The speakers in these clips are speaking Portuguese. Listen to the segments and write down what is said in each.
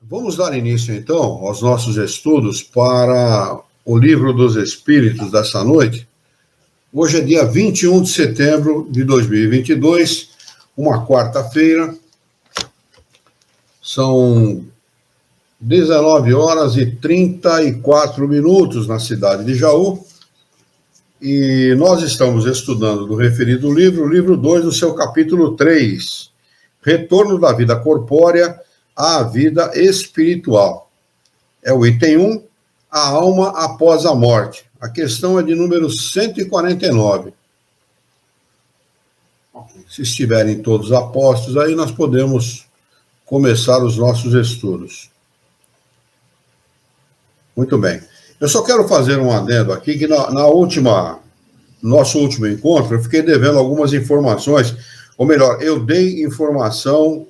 Vamos dar início, então, aos nossos estudos para o Livro dos Espíritos dessa noite. Hoje é dia 21 de setembro de 2022, uma quarta-feira. São 19 horas e 34 minutos na cidade de Jaú. E nós estamos estudando do referido livro, o livro 2, do seu capítulo 3, Retorno da Vida Corpórea à Vida Espiritual. É o item 1, a alma após a morte. A questão é de número 149. Se estiverem todos apostos, aí nós podemos começar os nossos estudos. Muito bem. Eu só quero fazer um adendo aqui, que nosso último encontro, eu fiquei devendo algumas informações, ou melhor, eu dei informação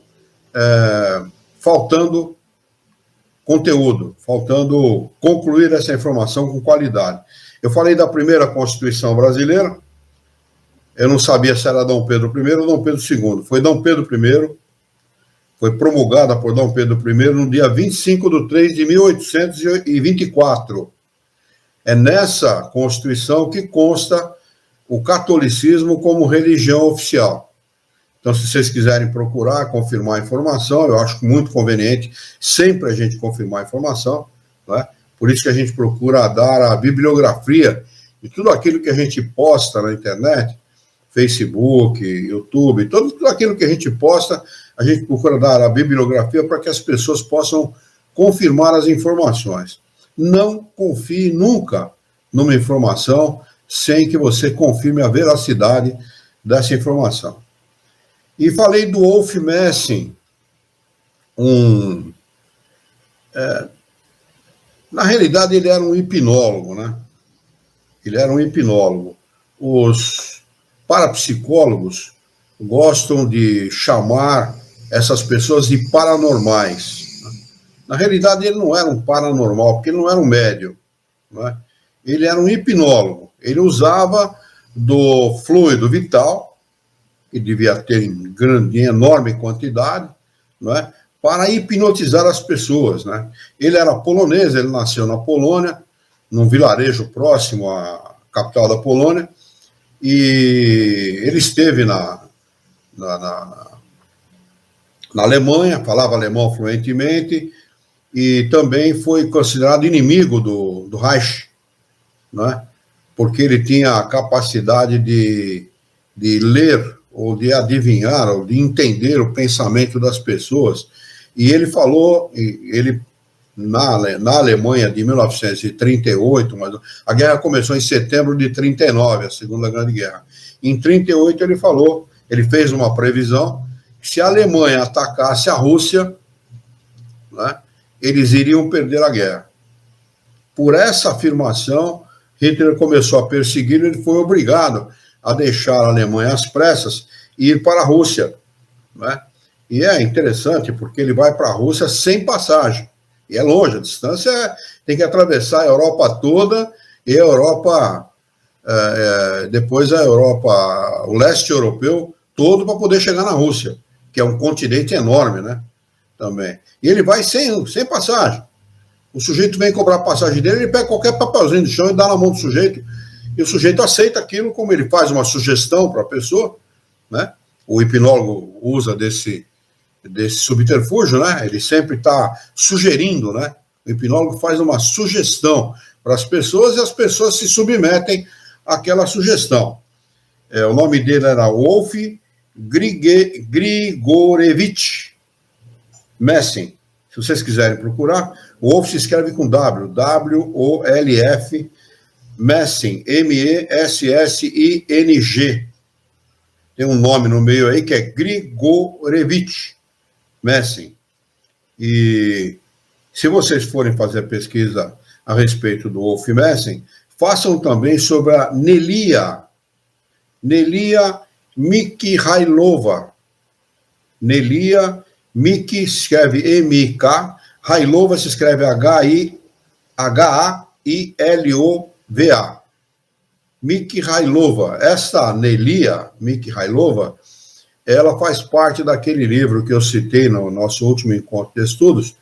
faltando conteúdo, faltando concluir essa informação com qualidade. Eu falei da primeira Constituição brasileira, eu não sabia se era Dom Pedro I ou Dom Pedro II. Foi Dom Pedro I, foi promulgada por Dom Pedro I no dia 25 de 3 de 1824. É nessa Constituição que consta o catolicismo como religião oficial. Então, se vocês quiserem procurar, confirmar a informação, eu acho muito conveniente sempre a gente confirmar a informação, né? Por isso que a gente procura dar a bibliografia de tudo aquilo que a gente posta na internet, Facebook, YouTube, tudo aquilo que a gente posta, a gente procura dar a bibliografia para que as pessoas possam confirmar as informações. Não confie nunca numa informação sem que você confirme a veracidade dessa informação. E falei do Wolf Messing, na realidade ele era um hipnólogo, né? Ele era um hipnólogo. Os parapsicólogos gostam de chamar essas pessoas de paranormais. Na realidade, ele não era um paranormal, porque ele não era um médium, né? Ele era um hipnólogo. Ele usava do fluido vital, que devia ter em enorme quantidade, né, para hipnotizar as pessoas, né? Ele era polonês, ele nasceu na Polônia, num vilarejo próximo à capital da Polônia, e ele esteve na Alemanha, falava alemão fluentemente, e também foi considerado inimigo do Reich, né? Porque ele tinha a capacidade de ler, ou de adivinhar, ou de entender o pensamento das pessoas. E ele falou, na Alemanha de 1938, mas a guerra começou em setembro de 39, a Segunda Grande Guerra. Em 38 ele falou, ele fez uma previsão, que se a Alemanha atacasse a Rússia, né, eles iriam perder a guerra. Por essa afirmação, Hitler começou a persegui-lo, ele foi obrigado a deixar a Alemanha às pressas e ir para a Rússia, né? E é interessante porque ele vai para a Rússia sem passagem, e é longe, a distância tem que atravessar a Europa toda, e a Europa, depois a Europa, o leste europeu todo, para poder chegar na Rússia, que é um continente enorme, né? Também. E ele vai sem passagem. O sujeito vem cobrar a passagem dele, ele pega qualquer papelzinho do chão e dá na mão do sujeito, e o sujeito aceita aquilo, como ele faz uma sugestão para a pessoa, né? O hipnólogo usa desse subterfúgio, né? Ele sempre está sugerindo, né? O hipnólogo faz uma sugestão para as pessoas e as pessoas se submetem àquela sugestão. O nome dele era Wolf Grigorevich Messing. Se vocês quiserem procurar, o Wolf se escreve com W, W-O-L-F, Messing, M-E-S-S-I-N-G. Tem um nome no meio aí que é Grigorevich Messing. E se vocês forem fazer pesquisa a respeito do Wolf Messing, façam também sobre a Nelia Mikhailova. Nelia Mik se escreve M-I-K, Hailova se escreve H-A-I-L-O-V-A. Mikhailova. Essa Nelia Mikhailova ela faz parte daquele livro que eu citei no nosso último encontro de estudos,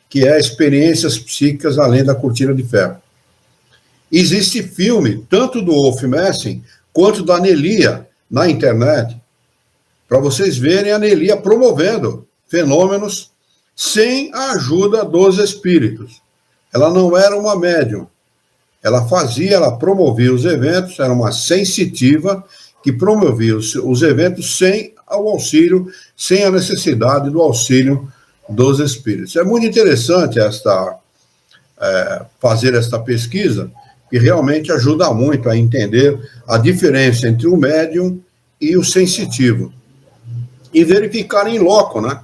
que é Experiências Psíquicas Além da Cortina de Ferro. Existe filme, tanto do Wolf Messing, quanto da Nelia, na internet, para vocês verem a Nelia promovendo fenômenos sem a ajuda dos espíritos. Ela não era uma médium. Ela promovia os eventos, era uma sensitiva que promovia os eventos sem o auxílio, sem a necessidade do auxílio dos espíritos. É muito interessante fazer esta pesquisa, que realmente ajuda muito a entender a diferença entre o médium e o sensitivo. E verificar em loco, né,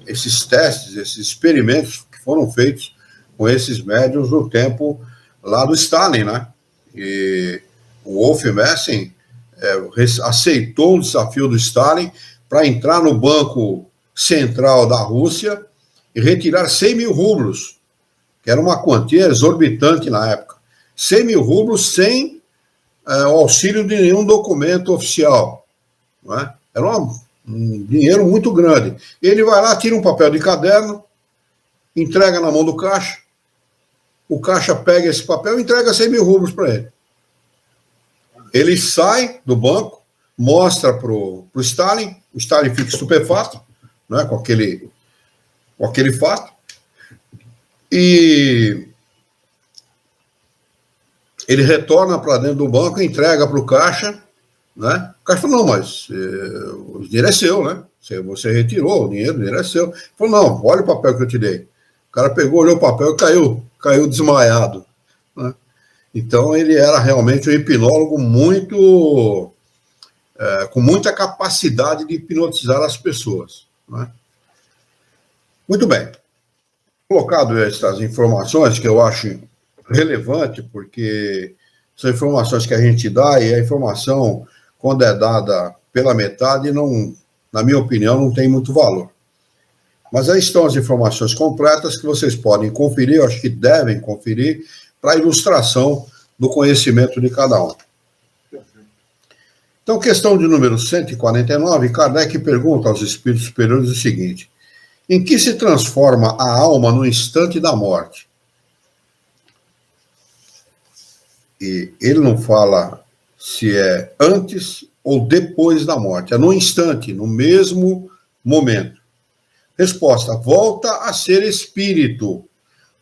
esses testes, esses experimentos que foram feitos com esses médiums no tempo lá do Stalin, né? E o Wolf Messing aceitou o desafio do Stalin para entrar no Banco Central da Rússia e retirar 100 mil rublos, que era uma quantia exorbitante na época. 100 mil rublos sem o auxílio de nenhum documento oficial, não é? Era um dinheiro muito grande. Ele vai lá, tira um papel de caderno, entrega na mão do caixa, o caixa pega esse papel e entrega 100 mil rublos para ele. Ele sai do banco, mostra para o Stalin fica estupefato, né, com aquele fato, e ele retorna para dentro do banco, entrega para o caixa, né? O caixa falou, não, mas o dinheiro é seu, né? Você retirou o dinheiro é seu. Ele falou, não, olha o papel que eu te dei. O cara pegou, olhou o papel e caiu desmaiado, né? Então, ele era realmente um hipnólogo com muita capacidade de hipnotizar as pessoas, né? Muito bem. Colocado essas informações que eu acho relevante, porque são informações que a gente dá e a informação, quando é dada pela metade, não, na minha opinião, não tem muito valor. Mas aí estão as informações completas que vocês podem conferir, eu acho que devem conferir, para a ilustração do conhecimento de cada um. Então, questão de número 149, Kardec pergunta aos espíritos superiores o seguinte: em que se transforma a alma no instante da morte? E ele não fala se é antes ou depois da morte, é no instante, no mesmo momento. Resposta: volta a ser espírito,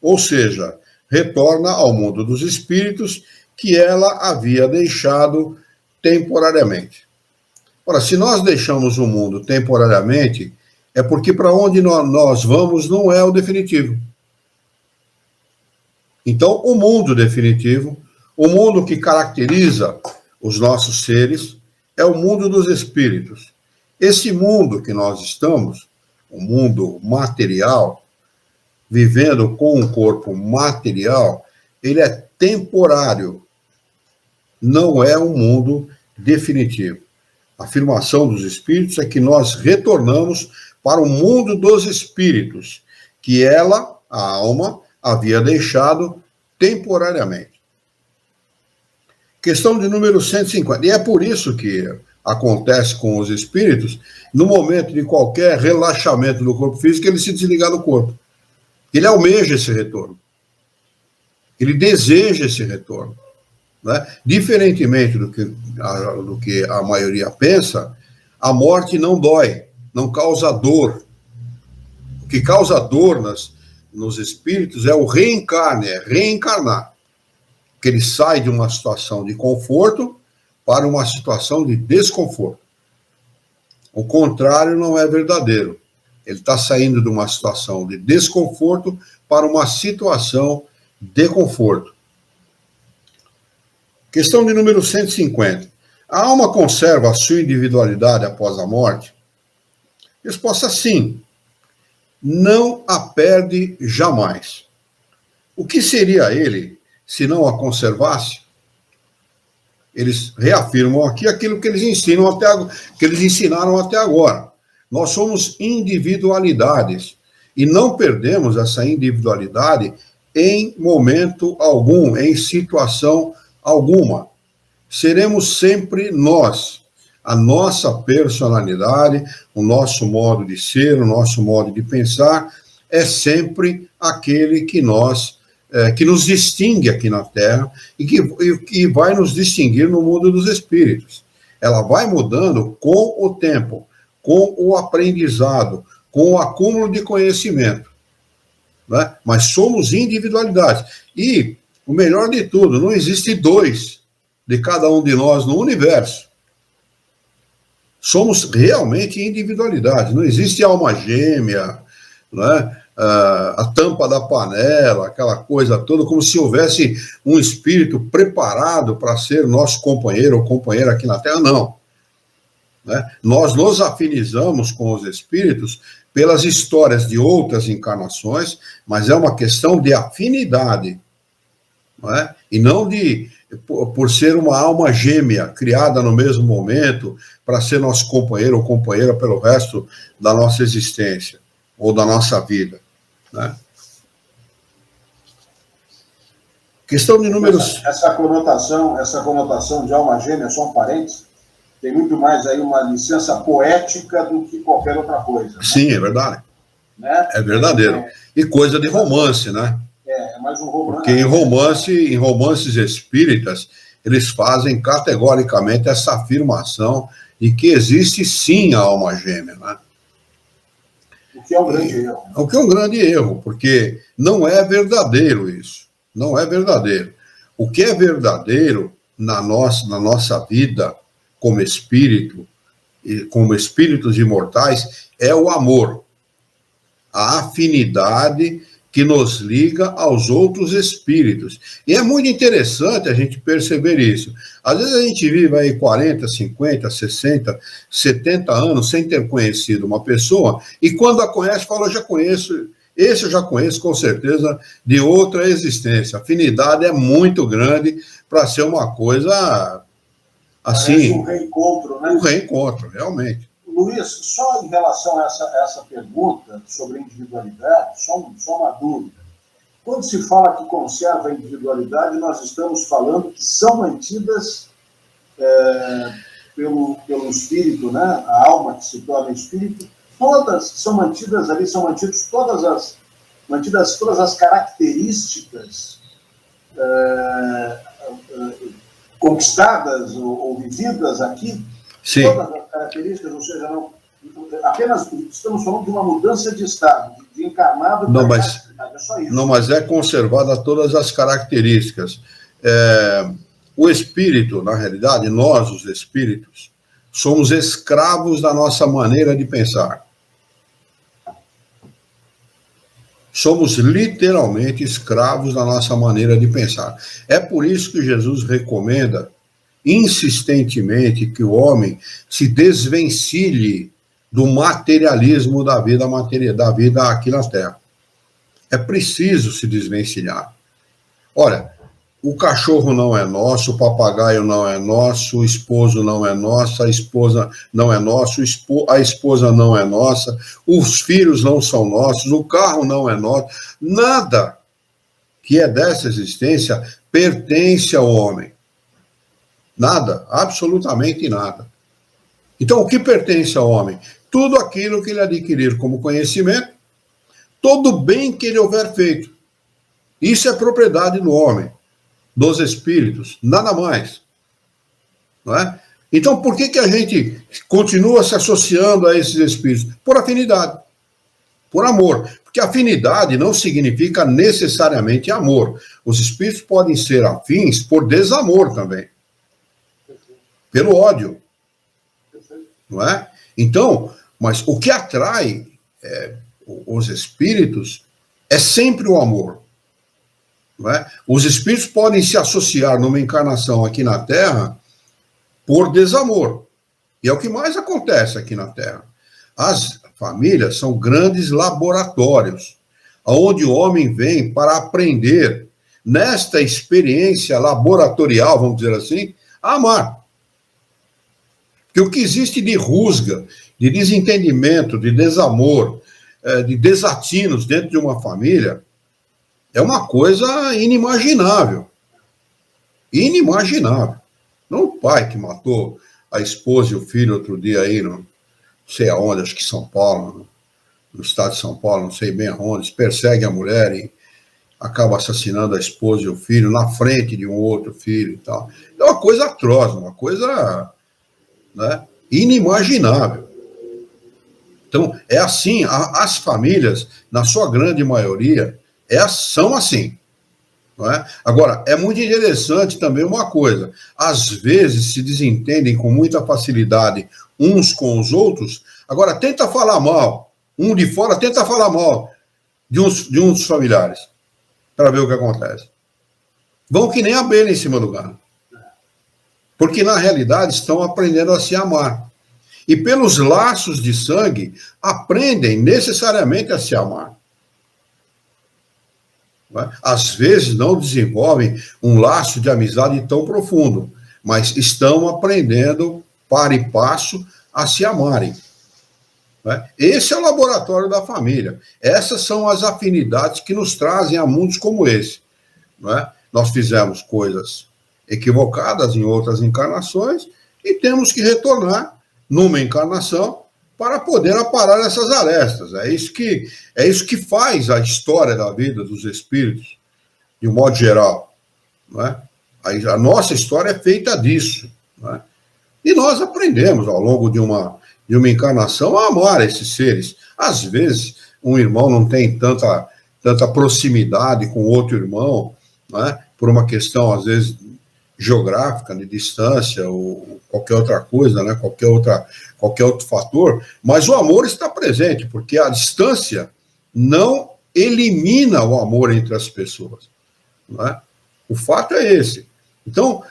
ou seja, retorna ao mundo dos espíritos que ela havia deixado temporariamente. Ora, se nós deixamos o mundo temporariamente, é porque para onde nós vamos não é o definitivo. Então, o mundo definitivo, o mundo que caracteriza os nossos seres, é o mundo dos espíritos. Esse mundo que nós estamos, o mundo material, vivendo com um corpo material, ele é temporário, não é um mundo definitivo. A afirmação dos espíritos é que nós retornamos para o mundo dos espíritos, que ela, a alma, havia deixado temporariamente. Questão de número 150. E é por isso que acontece com os espíritos, no momento de qualquer relaxamento do corpo físico, ele se desligar do corpo. Ele almeja esse retorno. Ele deseja esse retorno, né? Diferentemente do que a maioria pensa, a morte não dói, não causa dor. O que causa dor nos espíritos é o reencarne, é reencarnar. Que ele sai de uma situação de conforto para uma situação de desconforto. O contrário não é verdadeiro. Ele está saindo de uma situação de desconforto para uma situação de conforto. Questão de número 150. A alma conserva a sua individualidade após a morte? Resposta: sim. Não a perde jamais. O que seria ele se não a conservasse? Eles reafirmam aqui aquilo que eles ensinaram até agora. Nós somos individualidades e não perdemos essa individualidade em momento algum, em situação alguma. Seremos sempre nós. a nossa personalidade, o nosso modo de ser, o nosso modo de pensar, é sempre aquele que que nos distingue aqui na Terra e que vai nos distinguir no mundo dos espíritos. Ela vai mudando com o tempo, com o aprendizado, com o acúmulo de conhecimento, né? Mas somos individualidades. E o melhor de tudo, não existe dois de cada um de nós no universo. Somos realmente individualidades. Não existe alma gêmea, né? A tampa da panela, aquela coisa toda, como se houvesse um espírito preparado para ser nosso companheiro ou companheira aqui na Terra. Não. Né? Nós nos afinizamos com os espíritos pelas histórias de outras encarnações, mas é uma questão de afinidade, não é? E não por ser uma alma gêmea, criada no mesmo momento, para ser nosso companheiro ou companheira pelo resto da nossa existência, ou da nossa vida. Né? Questão de números... Essa conotação de alma gêmea, só um parênteses, tem muito mais aí uma licença poética do que qualquer outra coisa. Né? Sim, é verdade. Né? É verdadeiro. E coisa de romance, né? É mais um romance. Porque em romances espíritas, eles fazem categoricamente essa afirmação de que existe sim a alma gêmea, né? O que é um grande erro. O que é um grande erro, porque não é verdadeiro isso. Não é verdadeiro. O que é verdadeiro na nossa vida como espírito, como espíritos imortais, é o amor. A afinidade que nos liga aos outros espíritos. E é muito interessante a gente perceber isso. Às vezes a gente vive aí 40, 50, 60, 70 anos sem ter conhecido uma pessoa, e quando a conhece, fala, eu já conheço, esse eu já conheço com certeza de outra existência. A afinidade é muito grande para ser uma coisa assim... Parece um reencontro, né? Um reencontro, realmente. Luiz, só em relação a essa pergunta sobre individualidade, só uma dúvida. Quando se fala que conserva a individualidade, nós estamos falando que são mantidas pelo espírito, né? A alma que se torna espírito, todas são mantidas ali, são mantidas todas as características conquistadas ou vividas aqui. Sim. Todas as características, ou seja, não, apenas estamos falando de uma mudança de estado, de encarnado para é só isso. Não, mas é conservada todas as características. O espírito, na realidade, nós, os espíritos, somos escravos da nossa maneira de pensar. Somos literalmente escravos da nossa maneira de pensar. É por isso que Jesus recomenda insistentemente que o homem se desvencilhe do materialismo da vida aqui na Terra. É preciso se desvencilhar. Olha, o cachorro não é nosso, o papagaio não é nosso, o esposo não é nosso, a esposa não é nosso, a esposa não é nossa, os filhos não são nossos, o carro não é nosso. Nada que é dessa existência pertence ao homem. Nada, absolutamente nada. Então, o que pertence ao homem? Tudo aquilo que ele adquirir como conhecimento, todo bem que ele houver feito. Isso é propriedade do homem, dos espíritos, nada mais. Não é? Então, por que a gente continua se associando a esses espíritos? Por afinidade, por amor. Porque afinidade não significa necessariamente amor. Os espíritos podem ser afins por desamor também. Pelo ódio, não é? Então, mas o que atrai os espíritos é sempre o amor, não é? Os espíritos podem se associar numa encarnação aqui na Terra por desamor, e é o que mais acontece aqui na Terra. As famílias são grandes laboratórios, onde o homem vem para aprender, nesta experiência laboratorial, vamos dizer assim, a amar. Porque o que existe de rusga, de desentendimento, de desamor, de desatinos dentro de uma família, é uma coisa inimaginável. Inimaginável. Não o pai que matou a esposa e o filho outro dia aí, não sei aonde, acho que São Paulo, no estado de São Paulo, não sei bem aonde, persegue a mulher e acaba assassinando a esposa e o filho na frente de um outro filho e tal. É uma coisa atroz, uma coisa, né, inimaginável. Então, é assim, as famílias, na sua grande maioria, são assim. Não é? Agora, é muito interessante também uma coisa, às vezes se desentendem com muita facilidade uns com os outros. Agora, tenta falar mal, um de fora tenta falar mal de uns dos familiares, para ver o que acontece. Vão que nem abelha em cima do galho. Porque, na realidade, estão aprendendo a se amar. E pelos laços de sangue, aprendem necessariamente a se amar. Às vezes não desenvolvem um laço de amizade tão profundo, mas estão aprendendo, para e passo, a se amarem. Esse é o laboratório da família. Essas são as afinidades que nos trazem a mundos como esse. Nós fizemos coisas equivocadas em outras encarnações e temos que retornar numa encarnação para poder aparar essas arestas. É isso que faz a história da vida dos espíritos, de um modo geral. A nossa história é feita disso. E nós aprendemos, ao longo de uma encarnação, a amar esses seres. Às vezes, um irmão não tem tanta proximidade com outro irmão, por uma questão, às vezes, geográfica, de distância, ou qualquer outra coisa, qualquer outro fator, mas o amor está presente, porque a distância não elimina o amor entre as pessoas. O fato é esse. Então,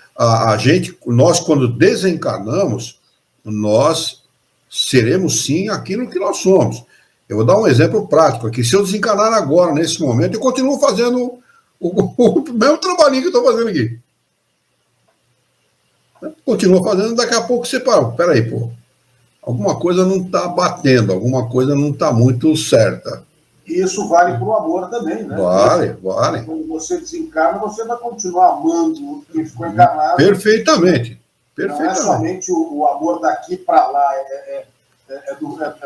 nós, quando desencarnamos, nós seremos, sim, aquilo que nós somos. Eu vou dar um exemplo prático aqui. Se eu desencarnar agora, nesse momento, eu continuo fazendo o mesmo trabalhinho que eu estou fazendo aqui. Continua fazendo, daqui a pouco você para. Peraí, pô. Alguma coisa não está batendo, alguma coisa não está muito certa. E isso vale para o amor também, né? Vale. Quando você desencarna, você vai continuar amando quem ficou encarnado. Perfeitamente. Não é somente o amor daqui para lá, é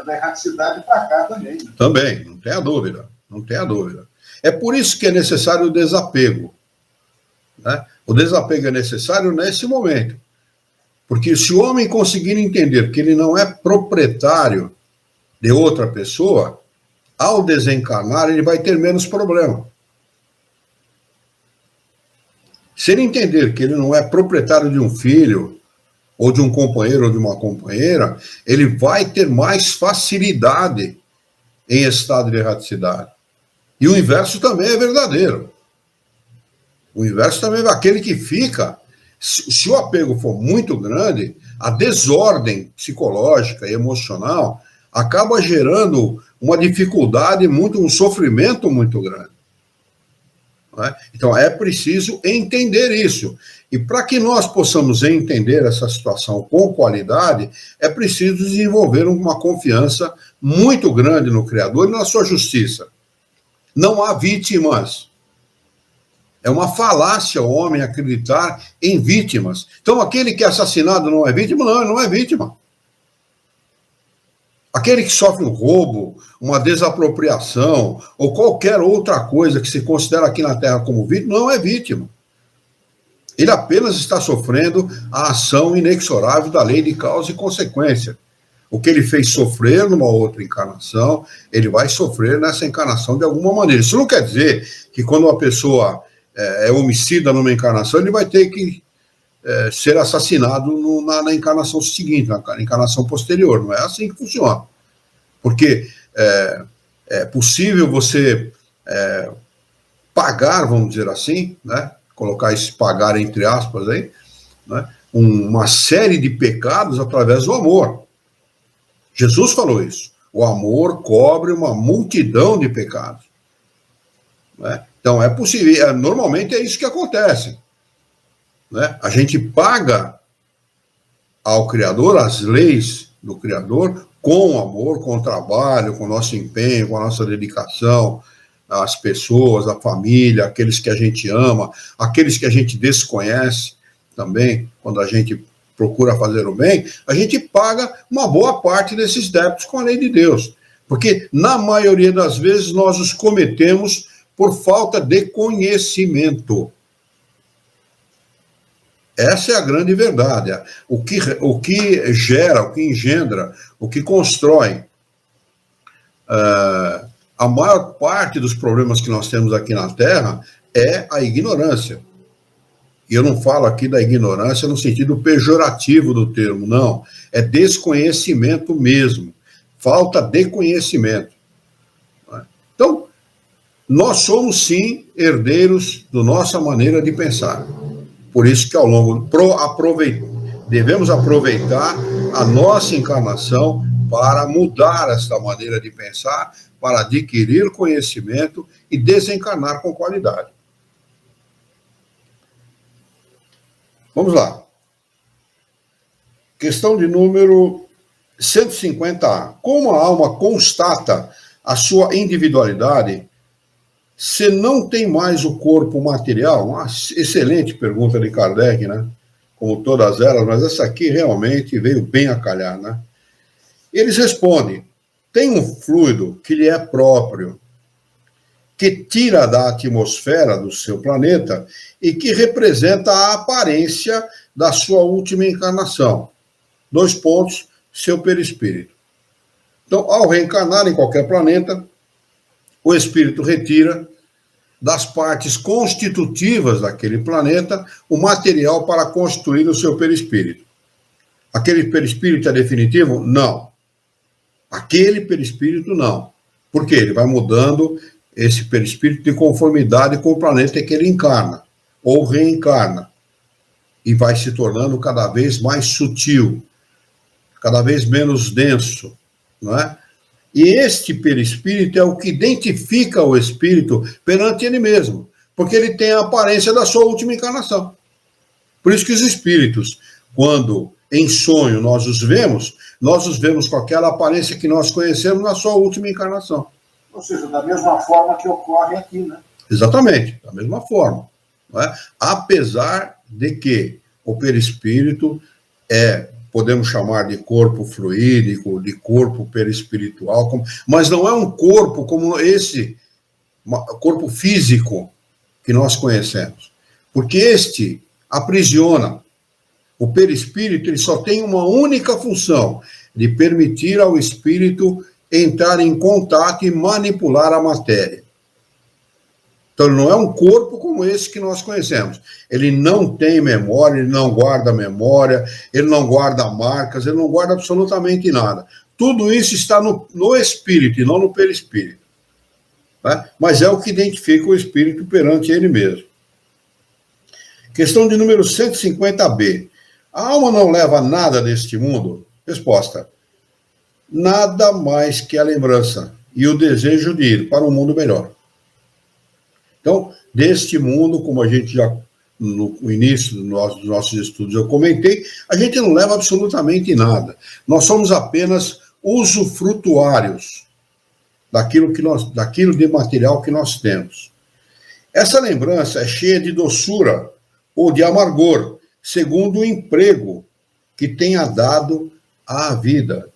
da erraticidade para cá também. Né? Também, não tenha dúvida. É por isso que é necessário o desapego. O desapego é necessário nesse momento. Porque se o homem conseguir entender que ele não é proprietário de outra pessoa, ao desencarnar, ele vai ter menos problema. Se ele entender que ele não é proprietário de um filho, ou de um companheiro ou de uma companheira, ele vai ter mais facilidade em estado de erraticidade. E o inverso também é verdadeiro. O inverso também é aquele que fica. Se o apego for muito grande, a desordem psicológica e emocional acaba gerando uma dificuldade, um sofrimento muito grande. Então, é preciso entender isso. E para que nós possamos entender essa situação com qualidade, é preciso desenvolver uma confiança muito grande no Criador e na sua justiça. Não há vítimas. É uma falácia o homem acreditar em vítimas. Então, aquele que é assassinado não é vítima? Não, ele não é vítima. Aquele que sofre um roubo, uma desapropriação, ou qualquer outra coisa que se considera aqui na Terra como vítima, não é vítima. Ele apenas está sofrendo a ação inexorável da lei de causa e consequência. O que ele fez sofrer numa outra encarnação, ele vai sofrer nessa encarnação de alguma maneira. Isso não quer dizer que quando uma pessoa é homicida numa encarnação, ele vai ter que ser assassinado na encarnação seguinte, na encarnação posterior. Não é assim que funciona. Porque é possível você pagar, vamos dizer assim, colocar esse pagar entre aspas aí, uma série de pecados através do amor. Jesus falou isso. O amor cobre uma multidão de pecados. Então, é possível. Normalmente é isso que acontece. A gente paga ao Criador, as leis do Criador, com amor, com trabalho, com nosso empenho, com a nossa dedicação, as pessoas, a família, aqueles que a gente ama, aqueles que a gente desconhece também, quando a gente procura fazer o bem, a gente paga uma boa parte desses débitos com a lei de Deus. Porque, na maioria das vezes, nós os cometemos por falta de conhecimento. Essa é a grande verdade. O que gera, o que engendra, o que constrói a maior parte dos problemas que nós temos aqui na Terra é a ignorância. E eu não falo aqui da ignorância no sentido pejorativo do termo, não. É desconhecimento mesmo. Falta de conhecimento. Então, nós somos, sim, herdeiros da nossa maneira de pensar. Por isso que, ao longo, devemos aproveitar a nossa encarnação para mudar essa maneira de pensar, para adquirir conhecimento e desencarnar com qualidade. Vamos lá. Questão de número 150A. Como a alma constata a sua individualidade se não tem mais o corpo material? Uma excelente pergunta de Kardec, né? Como todas elas, mas essa aqui realmente veio bem a calhar, né? Eles respondem: tem um fluido que lhe é próprio, que tira da atmosfera do seu planeta e que representa a aparência da sua última encarnação. 2 pontos, seu perispírito. Então, ao reencarnar em qualquer planeta, o espírito retira das partes constitutivas daquele planeta o material para constituir o seu perispírito. Aquele perispírito é definitivo? Não. Aquele perispírito não. Por quê? Ele vai mudando esse perispírito de conformidade com o planeta que ele encarna, ou reencarna, e vai se tornando cada vez mais sutil, cada vez menos denso, não é? E este perispírito é o que identifica o espírito perante ele mesmo, porque ele tem a aparência da sua última encarnação. Por isso que os espíritos, quando em sonho nós os vemos com aquela aparência que nós conhecemos na sua última encarnação. Ou seja, da mesma forma que ocorre aqui, né? Exatamente, da mesma forma. Não é? Apesar de que o perispírito podemos chamar de corpo fluídico, de corpo perispiritual, mas não é um corpo como esse corpo físico que nós conhecemos. Porque este aprisiona. O perispírito ele só tem uma única função, de permitir ao espírito entrar em contato e manipular a matéria. Então, ele não é um corpo como esse que nós conhecemos. Ele não tem memória, ele não guarda memória, ele não guarda marcas, ele não guarda absolutamente nada. Tudo isso está no espírito e não no perispírito. Né? Mas é o que identifica o espírito perante ele mesmo. Questão de número 150B. A alma não leva nada deste mundo? Resposta: nada mais que a lembrança e o desejo de ir para um mundo melhor. Então, deste mundo, como a gente já, no início dos nossos estudos eu comentei, a gente não leva absolutamente nada. Nós somos apenas usufrutuários daquilo de material que nós temos. Essa lembrança é cheia de doçura ou de amargor, segundo o emprego que tenha dado à vida.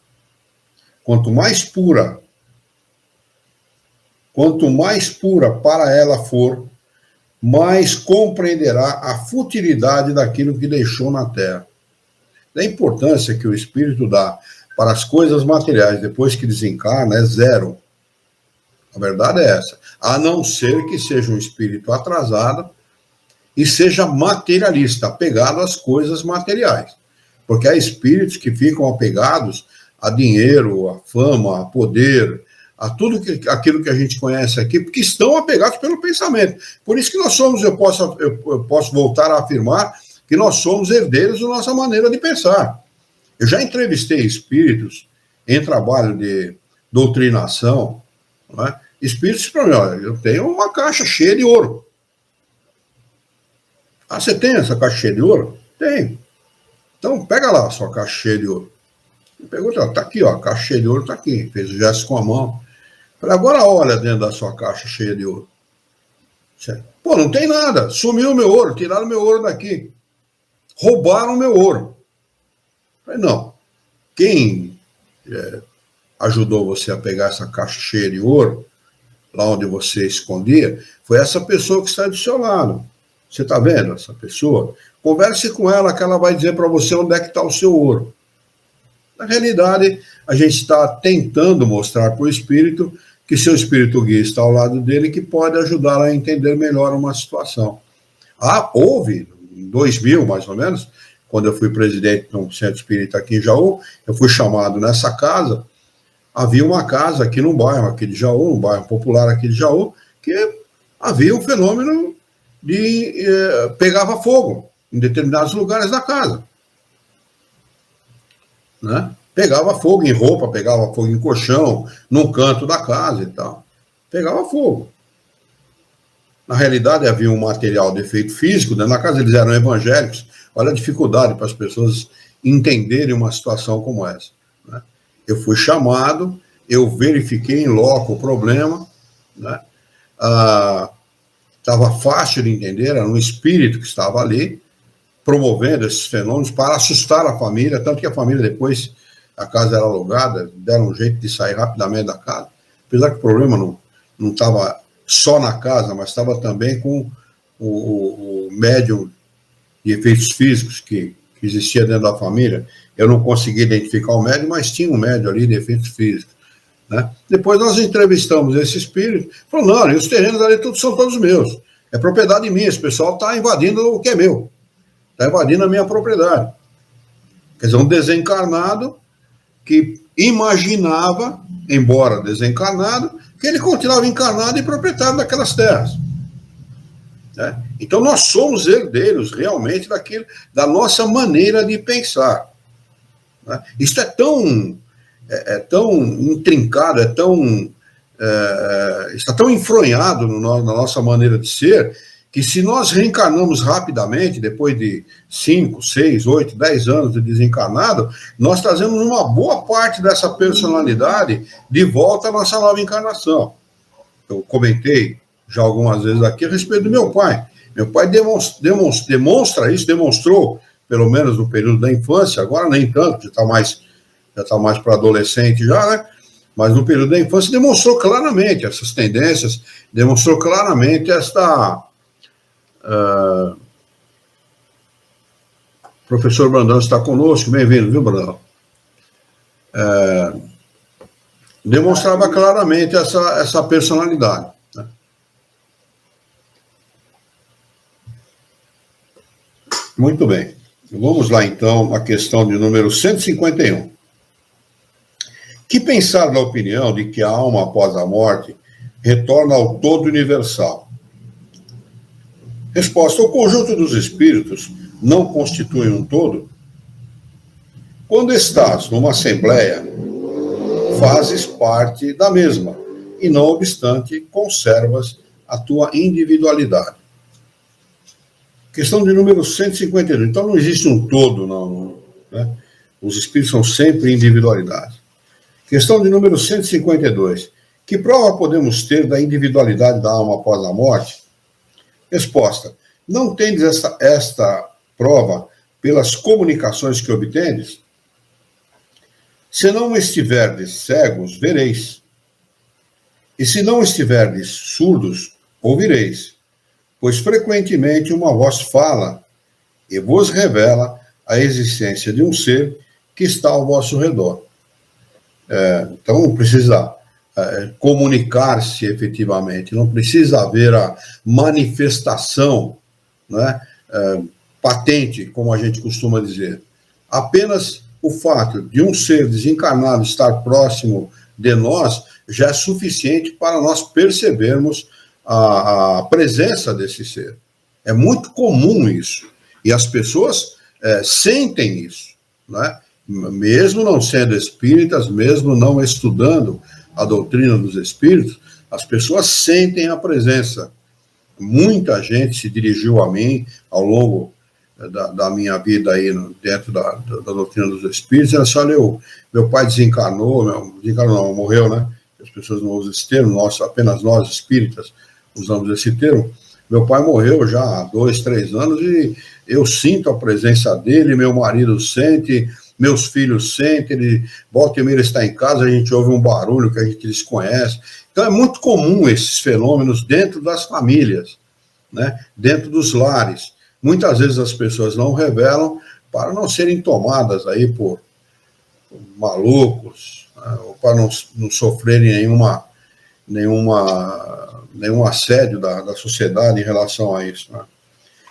Quanto mais pura para ela for, mais compreenderá a futilidade daquilo que deixou na Terra. A importância que o espírito dá para as coisas materiais depois que desencarna é zero. A verdade é essa. A não ser que seja um espírito atrasado e seja materialista, apegado às coisas materiais. Porque há espíritos que ficam apegados a dinheiro, a fama, a poder, a tudo aquilo que a gente conhece aqui, porque estão apegados pelo pensamento. Por isso que nós somos, eu posso voltar a afirmar, que nós somos herdeiros da nossa maneira de pensar. Eu já entrevistei espíritos em trabalho de doutrinação, não é? Espíritos para mim, olha, eu tenho uma caixa cheia de ouro. Ah, você tem essa caixa cheia de ouro? Tenho. Então, pega lá a sua caixa cheia de ouro. Pergunta, está aqui, ó, a caixa cheia de ouro está aqui. Fez o gesto com a mão. Falei, agora olha dentro da sua caixa cheia de ouro. Pô, não tem nada. Sumiu o meu ouro, tiraram o meu ouro daqui. Roubaram o meu ouro. Falei, não, quem ajudou você a pegar essa caixa cheia de ouro, lá onde você escondia, foi essa pessoa que está do seu lado. Você está vendo essa pessoa? Converse com ela, que ela vai dizer para você onde é que está o seu ouro. Na realidade, a gente está tentando mostrar para o espírito que seu espírito guia está ao lado dele, que pode ajudar a entender melhor uma situação. Houve, em 2000, mais ou menos, quando eu fui presidente de um centro espírita aqui em Jaú, eu fui chamado nessa casa. Havia uma casa aqui no bairro aqui de Jaú, um bairro popular aqui de Jaú, que havia um fenômeno de pegava fogo em determinados lugares da casa. Né? Pegava fogo em roupa, pegava fogo em colchão, num canto da casa e tal. Pegava fogo. Na realidade, havia um material de efeito físico, né? Na casa eles eram evangélicos. Olha a dificuldade para as pessoas entenderem uma situação como essa. Né? Eu fui chamado, eu verifiquei em loco o problema, né? Estava fácil de entender, era um espírito que estava ali, promovendo esses fenômenos para assustar a família, tanto que a família depois, a casa era alugada, deram um jeito de sair rapidamente da casa, apesar que o problema não estava só na casa, mas estava também com o médium de efeitos físicos que existia dentro da família. Eu não consegui identificar o médium, mas tinha um médium ali de efeitos físicos. Né? Depois nós entrevistamos esse espírito, falou, não, os terrenos ali são todos meus, é propriedade minha, esse pessoal está invadindo o que é meu, está invadindo a minha propriedade. Quer dizer, um desencarnado que imaginava, embora desencarnado, que ele continuava encarnado e proprietário daquelas terras. Né? Então nós somos herdeiros realmente da nossa maneira de pensar. Né? Isso é tão intrincado, está tão enfronhado na nossa maneira de ser, que se nós reencarnamos rapidamente, depois de 5, 6, 8, 10 anos de desencarnado, nós trazemos uma boa parte dessa personalidade de volta à nossa nova encarnação. Eu comentei já algumas vezes aqui a respeito do meu pai. Meu pai demonstra isso, demonstrou, pelo menos no período da infância, agora nem tanto, já está mais para adolescente já, né? Mas no período da infância demonstrou claramente essas tendências, demonstrou claramente esta... Professor Brandão está conosco, bem-vindo, viu, Brandão? Demonstrava claramente essa personalidade. Né? Muito bem. Vamos lá, então, à questão de número 151. Que pensar da opinião de que a alma após a morte retorna ao todo universal? Resposta: o conjunto dos espíritos não constitui um todo? Quando estás numa assembleia, fazes parte da mesma, e não obstante, conservas a tua individualidade. Questão de número 152. Então não existe um todo, não, né? Os espíritos são sempre individualidade. Questão de número 152. Que prova podemos ter da individualidade da alma após a morte? Resposta: não tendes esta prova pelas comunicações que obtendes? Se não estiverdes cegos, vereis. E se não estiverdes surdos, ouvireis. Pois frequentemente uma voz fala e vos revela a existência de um ser que está ao vosso redor. Então não precisa comunicar-se efetivamente, não precisa haver a manifestação, né, patente, como a gente costuma dizer. Apenas o fato de um ser desencarnado estar próximo de nós já é suficiente para nós percebermos a presença desse ser. É muito comum isso. E as pessoas sentem isso, né? Mesmo não sendo espíritas, mesmo não estudando a doutrina dos espíritos, as pessoas sentem a presença. Muita gente se dirigiu a mim ao longo da minha vida aí dentro da doutrina dos espíritos, e assim: olha, meu pai desencarnou, não, morreu, né? As pessoas não usam esse termo, apenas nós espíritas usamos esse termo. Meu pai morreu já há 2, 3 anos e eu sinto a presença dele, meu marido sente, meus filhos sentem, ele volta e meia ele está em casa, a gente ouve um barulho que a gente desconhece. Então é muito comum esses fenômenos dentro das famílias, né? Dentro dos lares. Muitas vezes as pessoas não revelam para não serem tomadas aí por malucos, né? Ou para não sofrerem nenhum assédio da sociedade em relação a isso, né?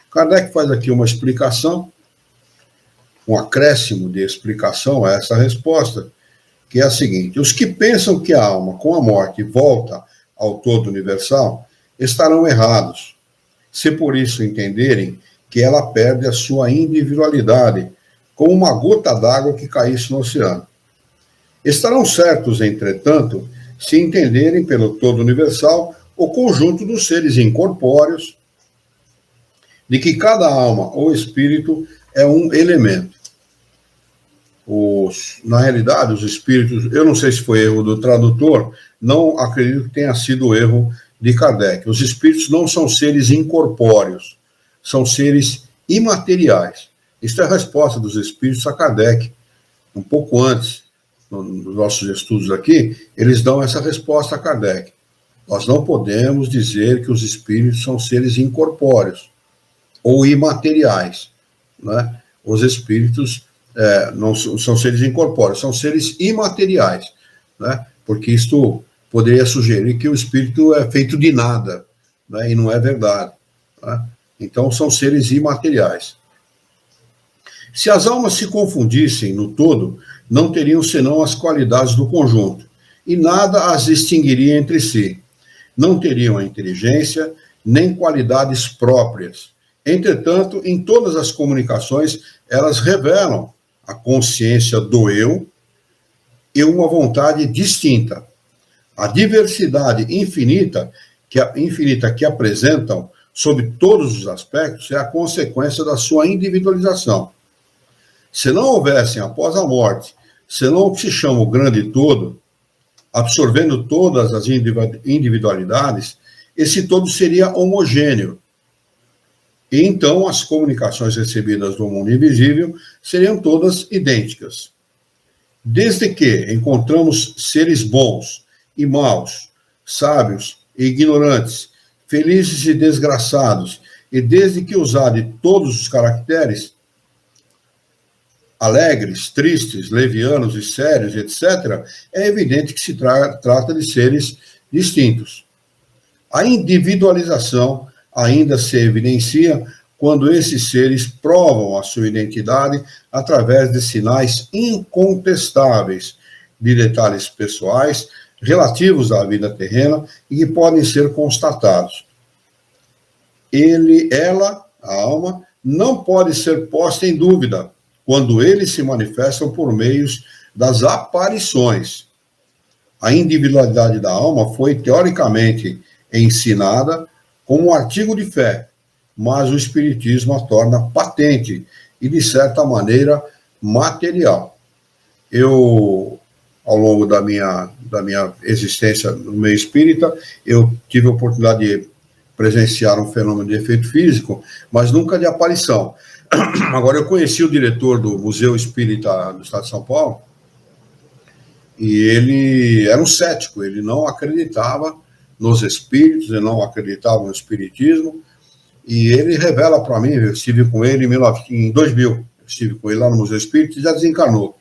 Kardec faz aqui uma explicação, um acréscimo de explicação a essa resposta, que é a seguinte: os que pensam que a alma, com a morte, volta ao todo universal, estarão errados, se por isso entenderem que ela perde a sua individualidade, como uma gota d'água que caísse no oceano. Estarão certos, entretanto, se entenderem pelo todo universal o conjunto dos seres incorpóreos, de que cada alma ou espírito é um elemento. Na realidade, os espíritos, eu não sei se foi erro do tradutor, não acredito que tenha sido erro de Kardec. Os espíritos não são seres incorpóreos, são seres imateriais. Isso é a resposta dos espíritos a Kardec. Um pouco antes, nos nossos estudos aqui, eles dão essa resposta a Kardec. Nós não podemos dizer que os espíritos são seres incorpóreos ou imateriais, né? Os espíritos não são seres incorpóreos, são seres imateriais, né? Porque isto poderia sugerir que o espírito é feito de nada, né? E não é verdade, né? Então são seres imateriais. Se as almas se confundissem no todo, não teriam senão as qualidades do conjunto, e nada as distinguiria entre si. Não teriam a inteligência, nem qualidades próprias. Entretanto, em todas as comunicações, elas revelam a consciência do eu e uma vontade distinta. A diversidade infinita que apresentam, sob todos os aspectos, é a consequência da sua individualização. Se não houvessem, após a morte, senão o que se chama o grande todo, absorvendo todas as individualidades, esse todo seria homogêneo. E então as comunicações recebidas do mundo invisível seriam todas idênticas. Desde que encontramos seres bons e maus, sábios e ignorantes, felizes e desgraçados, e desde que usar de todos os caracteres, alegres, tristes, levianos e sérios, etc., é evidente que se trata de seres distintos. A individualização ainda se evidencia quando esses seres provam a sua identidade através de sinais incontestáveis de detalhes pessoais relativos à vida terrena e que podem ser constatados. Ela, a alma, não pode ser posta em dúvida quando eles se manifestam por meios das aparições. A individualidade da alma foi teoricamente ensinada como um artigo de fé, mas o Espiritismo a torna patente e, de certa maneira, material. Eu, ao longo da minha existência no meio espírita, eu tive a oportunidade de presenciar um fenômeno de efeito físico, mas nunca de aparição. Agora, eu conheci o diretor do Museu Espírita do Estado de São Paulo, e ele era um cético, ele não acreditava nos espíritos, ele não acreditava no espiritismo, e ele revela para mim, eu estive com ele em 2000, eu estive com ele lá no Museu Espírita e já desencarnou,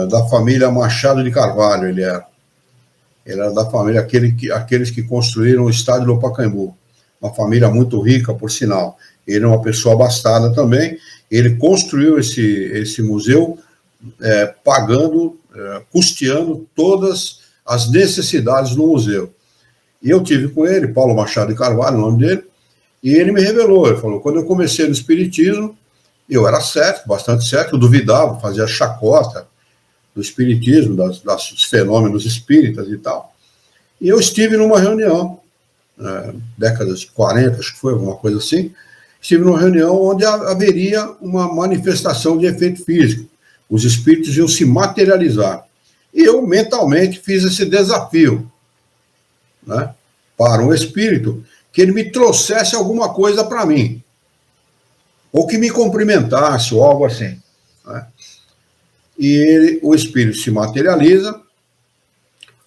da família Machado de Carvalho, ele era da família, aqueles que construíram o estádio do Pacaembu, uma família muito rica, por sinal. Ele é uma pessoa abastada também, ele construiu esse museu custeando todas as necessidades do museu. E eu tive com ele, Paulo Machado de Carvalho, o nome dele, e ele me revelou, ele falou, quando eu comecei no espiritismo, eu era cético, bastante cético, duvidava, fazia chacota do espiritismo, dos fenômenos espíritas e tal. E eu estive numa reunião, décadas de 40, acho que foi, alguma coisa assim, estive numa reunião onde haveria uma manifestação de efeito físico. Os espíritos iam se materializar. E eu mentalmente fiz esse desafio, né, para um espírito, que ele me trouxesse alguma coisa para mim, ou que me cumprimentasse, ou algo assim. né? E o espírito se materializa,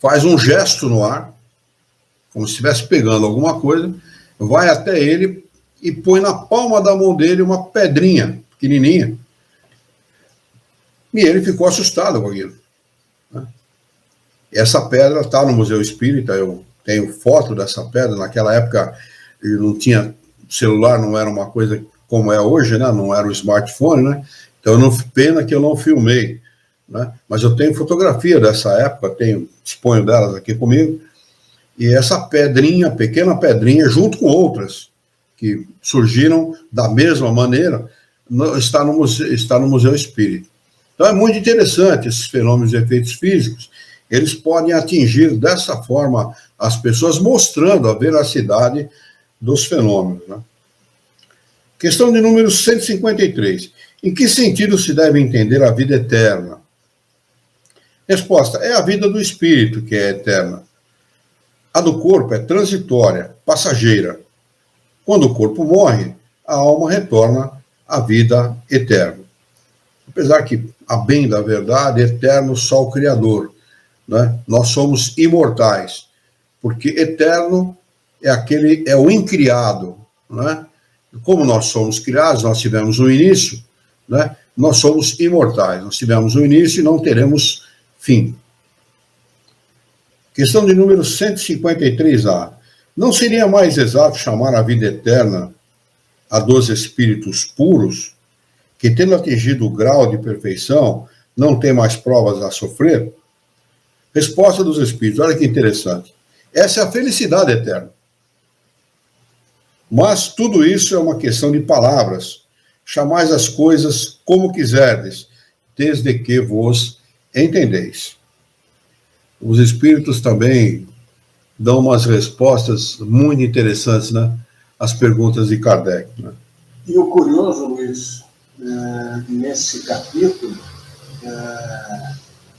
faz um gesto no ar, como se estivesse pegando alguma coisa, vai até ele e põe na palma da mão dele uma pedrinha pequenininha. E ele ficou assustado com aquilo, né? Essa pedra está no Museu Espírita, eu tenho foto dessa pedra. Naquela época não tinha celular, não era uma coisa como é hoje, né? Não era o smartphone, né? Então, pena que eu não filmei, né? Mas eu tenho fotografia dessa época, exponho delas aqui comigo, e essa pedrinha, pequena pedrinha, junto com outras que surgiram da mesma maneira, está no Museu Espírita. Então é muito interessante esses fenômenos de efeitos físicos, eles podem atingir dessa forma as pessoas, mostrando a veracidade dos fenômenos, né? Questão de número 153. Em que sentido se deve entender a vida eterna? Resposta: é a vida do espírito que é eterna. A do corpo é transitória, passageira. Quando o corpo morre, a alma retorna à vida eterna. Apesar que, a bem da verdade, eterno só o Criador, né? Nós somos imortais, porque eterno é o incriado, né? Como nós somos criados, nós tivemos um início, né? Nós somos imortais, nós tivemos um início e não teremos fim. Questão de número 153A. Não seria mais exato chamar a vida eterna a dos espíritos puros, que, tendo atingido o grau de perfeição, não tem mais provas a sofrer? Resposta dos espíritos: olha que interessante. Essa é a felicidade eterna. Mas tudo isso é uma questão de palavras. Chamais as coisas como quiserdes, desde que vos entendeis. Os espíritos também dão umas respostas muito interessantes, né, às perguntas de Kardec, né? E o curioso, Luiz, nesse capítulo,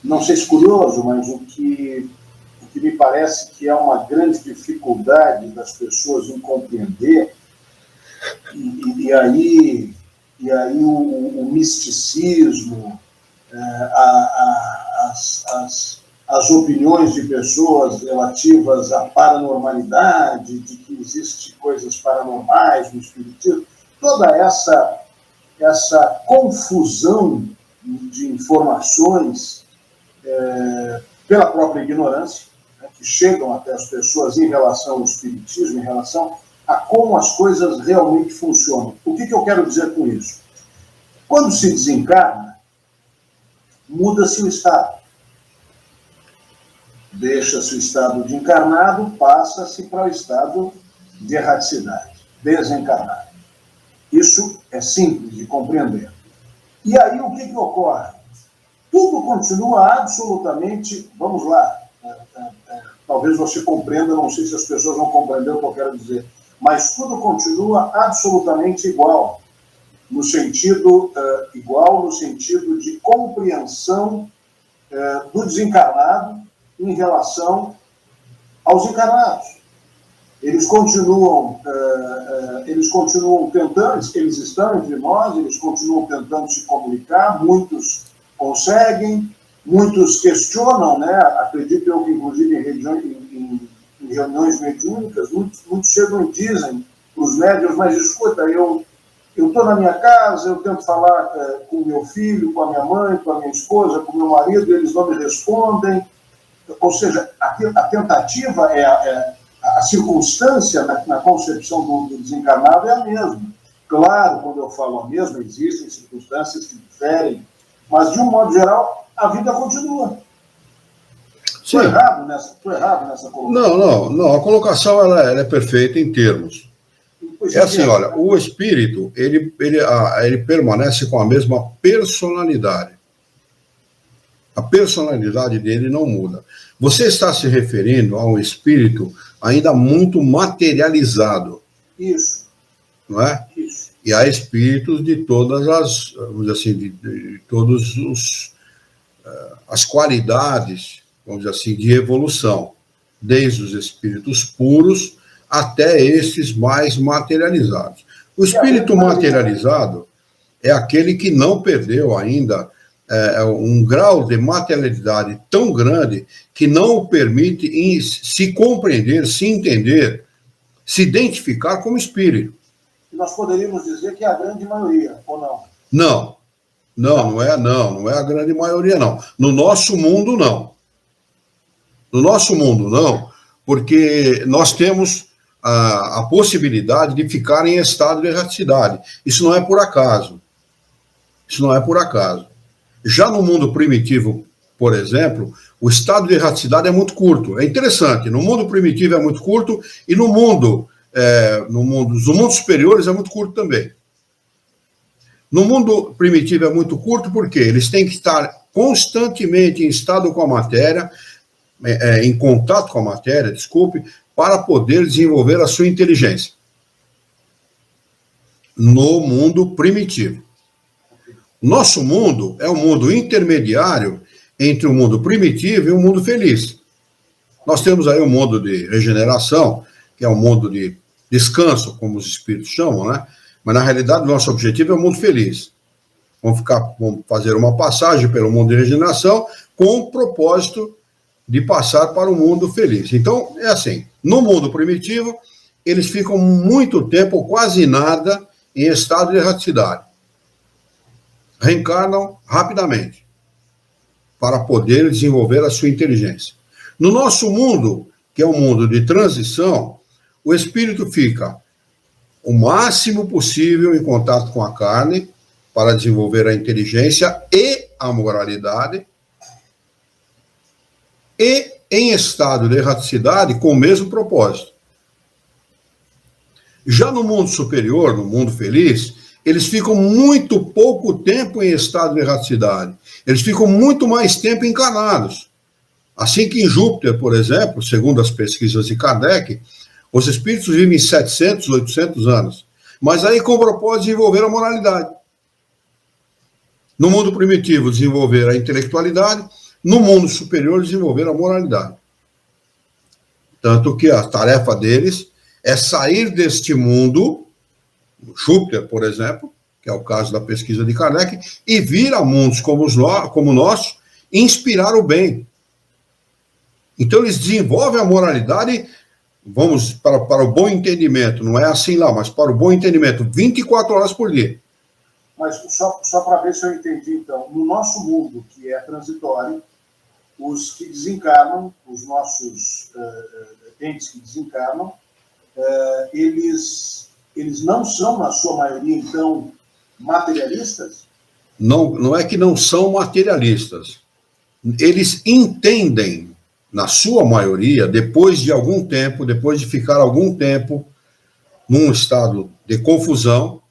não sei se curioso, mas o que me parece que é uma grande dificuldade das pessoas em compreender, e aí o misticismo, as opiniões de pessoas relativas à paranormalidade, de que existem coisas paranormais no espiritismo, toda essa confusão de informações pela própria ignorância, né, que chegam até as pessoas em relação ao espiritismo, em relação a como as coisas realmente funcionam. O que eu quero dizer com isso? Quando se desencarna, muda-se o estado. Deixa-se o estado de encarnado, passa-se para o estado de erraticidade, desencarnado. Isso é simples de compreender. E aí o que ocorre? Tudo continua absolutamente... Vamos lá, talvez você compreenda, não sei se as pessoas vão compreender o que eu quero dizer, mas tudo continua absolutamente igual, no sentido de compreensão do desencarnado em relação aos encarnados. Eles continuam tentando, eles estão entre nós, eles continuam tentando se comunicar, muitos conseguem, muitos questionam, né? Acredito eu que, inclusive, em reuniões mediúnicas, muitos chegam e dizem para os médiuns: mas escuta, eu estou na minha casa, eu tento falar com o meu filho, com a minha mãe, com a minha esposa, com o meu marido, eles não me respondem. Ou seja, a tentativa a circunstância na concepção do desencarnado é a mesma. Claro, quando eu falo a mesma, existem circunstâncias que diferem, mas, de um modo geral, a vida continua. Estou errado nessa colocação? Não, a colocação ela é perfeita em termos. É assim, olha, o espírito, ele permanece com a mesma personalidade. A personalidade dele não muda. Você está se referindo a um espírito ainda muito materializado. Isso. Não é? Isso. E há espíritos de todas as, vamos dizer assim, de todos as qualidades, vamos dizer assim, de evolução, desde os espíritos puros até esses mais materializados. O espírito materializado, é aquele que não perdeu ainda um grau de materialidade tão grande que não o permite se compreender, se entender, se identificar como espírito. Nós poderíamos dizer que é a grande maioria, ou não? Não é a grande maioria, não. No nosso mundo, não. No nosso mundo, não, porque nós temos a possibilidade de ficar em estado de erraticidade. Isso não é por acaso. Isso não é por acaso. Já no mundo primitivo, por exemplo, o estado de erraticidade é muito curto. É interessante, no mundo primitivo é muito curto e nos mundos superiores é muito curto também. No mundo primitivo é muito curto porque eles têm que estar constantemente em estado com a matéria, em contato com a matéria, desculpe, para poder desenvolver a sua inteligência. No mundo primitivo. Nosso mundo é um mundo intermediário entre o mundo primitivo e o mundo feliz. Nós temos aí um mundo de regeneração, que é um mundo de descanso, como os espíritos chamam, né? Mas, na realidade, o nosso objetivo é o mundo feliz. Vamos fazer uma passagem pelo mundo de regeneração com o propósito de passar para o mundo feliz. Então, é assim, no mundo primitivo, eles ficam muito tempo, quase nada, em estado de erraticidade. Reencarnam rapidamente para poder desenvolver a sua inteligência. No nosso mundo, que é um mundo de transição, o espírito fica o máximo possível em contato com a carne para desenvolver a inteligência e a moralidade, e em estado de erraticidade com o mesmo propósito. Já no mundo superior, no mundo feliz, eles ficam muito pouco tempo em estado de erraticidade. Eles ficam muito mais tempo encarnados. Assim que em Júpiter, por exemplo, segundo as pesquisas de Kardec, os espíritos vivem 700, 800 anos. Mas aí com o propósito de desenvolver a moralidade. No mundo primitivo, desenvolver a intelectualidade. No mundo superior, desenvolver a moralidade. Tanto que a tarefa deles é sair deste mundo, Júpiter, por exemplo, que é o caso da pesquisa de Kardec, e vir a mundos como o nosso, inspirar o bem. Então, eles desenvolvem a moralidade, vamos para o bom entendimento, não é assim lá, mas para o bom entendimento, 24 horas por dia. Mas só para ver se eu entendi, então, no nosso mundo, que é transitório, os que desencarnam, os nossos entes que desencarnam, eles não são, na sua maioria, então, materialistas? Não é que não são materialistas. Eles entendem, na sua maioria, depois de algum tempo, depois de ficar algum tempo num estado de confusão,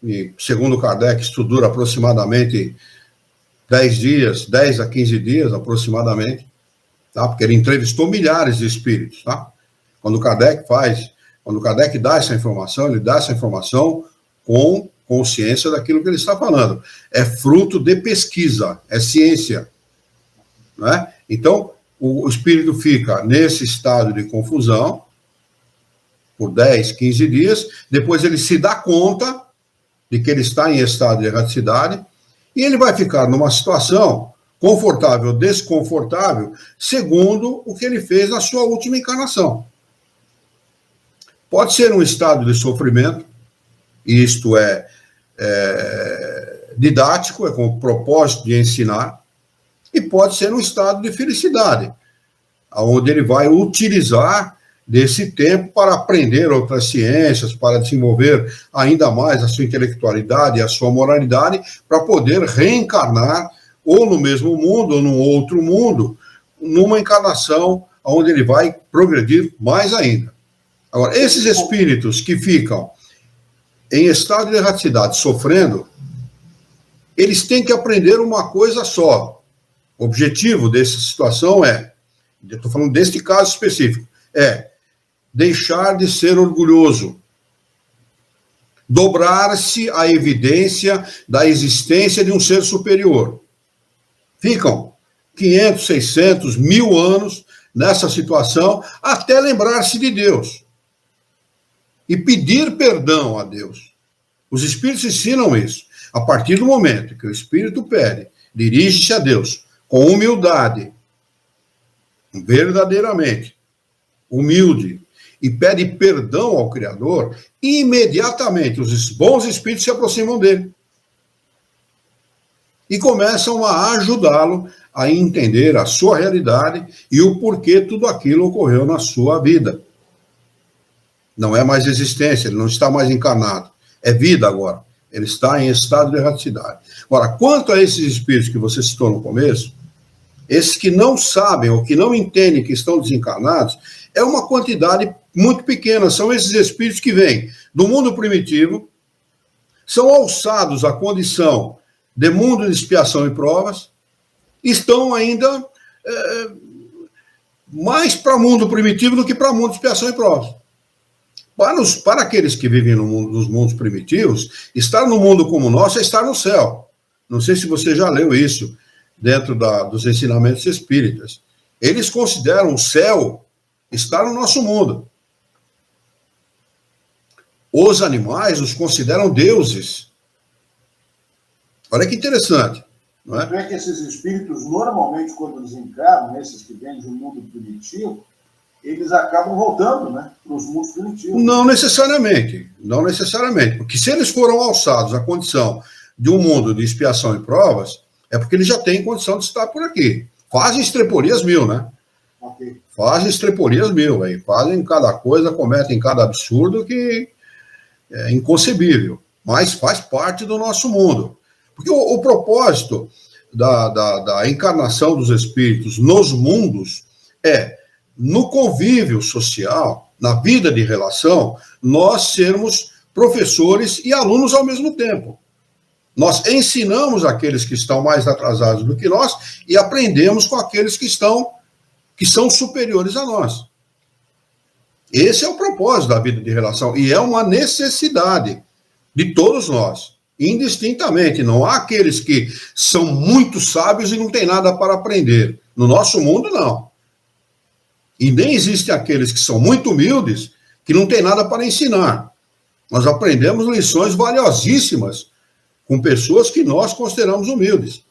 e, segundo Kardec, isso dura aproximadamente 10 a 15 dias, aproximadamente, tá? Porque ele entrevistou milhares de espíritos, tá? Quando Kardec dá essa informação, ele dá essa informação com consciência daquilo que ele está falando. É fruto de pesquisa, é ciência, né? Então, o espírito fica nesse estado de confusão por 10, 15 dias, depois ele se dá conta de que ele está em estado de erraticidade, e ele vai ficar numa situação confortável, desconfortável, segundo o que ele fez na sua última encarnação. Pode ser um estado de sofrimento, isto é didático, é com o propósito de ensinar, e pode ser um estado de felicidade, onde ele vai utilizar desse tempo para aprender outras ciências, para desenvolver ainda mais a sua intelectualidade e a sua moralidade, para poder reencarnar ou no mesmo mundo ou num outro mundo, numa encarnação onde ele vai progredir mais ainda. Agora, esses espíritos que ficam em estado de erraticidade, sofrendo, eles têm que aprender uma coisa só. O objetivo dessa situação eu estou falando deste caso específico, deixar de ser orgulhoso, dobrar-se à evidência da existência de um ser superior. Ficam 500, 600, 1000 anos nessa situação, até lembrar-se de Deus e pedir perdão a Deus. Os espíritos ensinam isso. A partir do momento que o espírito pede, dirige-se a Deus com humildade, verdadeiramente humilde, e pede perdão ao Criador, imediatamente os bons espíritos se aproximam dele e começam a ajudá-lo a entender a sua realidade e o porquê tudo aquilo ocorreu na sua vida. Não é mais existência, ele não está mais encarnado. É vida agora. Ele está em estado de erraticidade. Agora, quanto a esses espíritos que você citou no começo, esses que não sabem ou que não entendem que estão desencarnados, é uma quantidade muito pequena. São esses espíritos que vêm do mundo primitivo, são alçados à condição de mundo de expiação e provas, estão ainda mais para o mundo primitivo do que para o mundo de expiação e provas. Para aqueles que vivem no mundo, nos mundos primitivos, estar no mundo como o nosso é estar no céu. Não sei se você já leu isso dentro dos ensinamentos espíritas. Eles consideram o céu estar no nosso mundo. Os animais os consideram deuses. Olha que interessante. Não é? Que esses espíritos, normalmente, quando desencarnam, esses que vêm de um mundo primitivo, eles acabam voltando, né, para os mundos primitivos. Não necessariamente, porque se eles foram alçados à condição de um mundo de expiação e provas, é porque eles já têm condição de estar por aqui. Fazem estreporias mil, né? Okay. Fazem estreporias mil, aí fazem cada coisa, cometem cada absurdo que é inconcebível, mas faz parte do nosso mundo. Porque o propósito da encarnação dos espíritos nos mundos é, no convívio social, na vida de relação, nós sermos professores e alunos ao mesmo tempo. Nós ensinamos aqueles que estão mais atrasados do que nós e aprendemos com aqueles que são superiores a nós. Esse é o propósito da vida de relação e é uma necessidade de todos nós, indistintamente. Não há aqueles que são muito sábios e não têm nada para aprender. No nosso mundo, não. E nem existem aqueles que são muito humildes que não têm nada para ensinar. Nós aprendemos lições valiosíssimas com pessoas que nós consideramos humildes.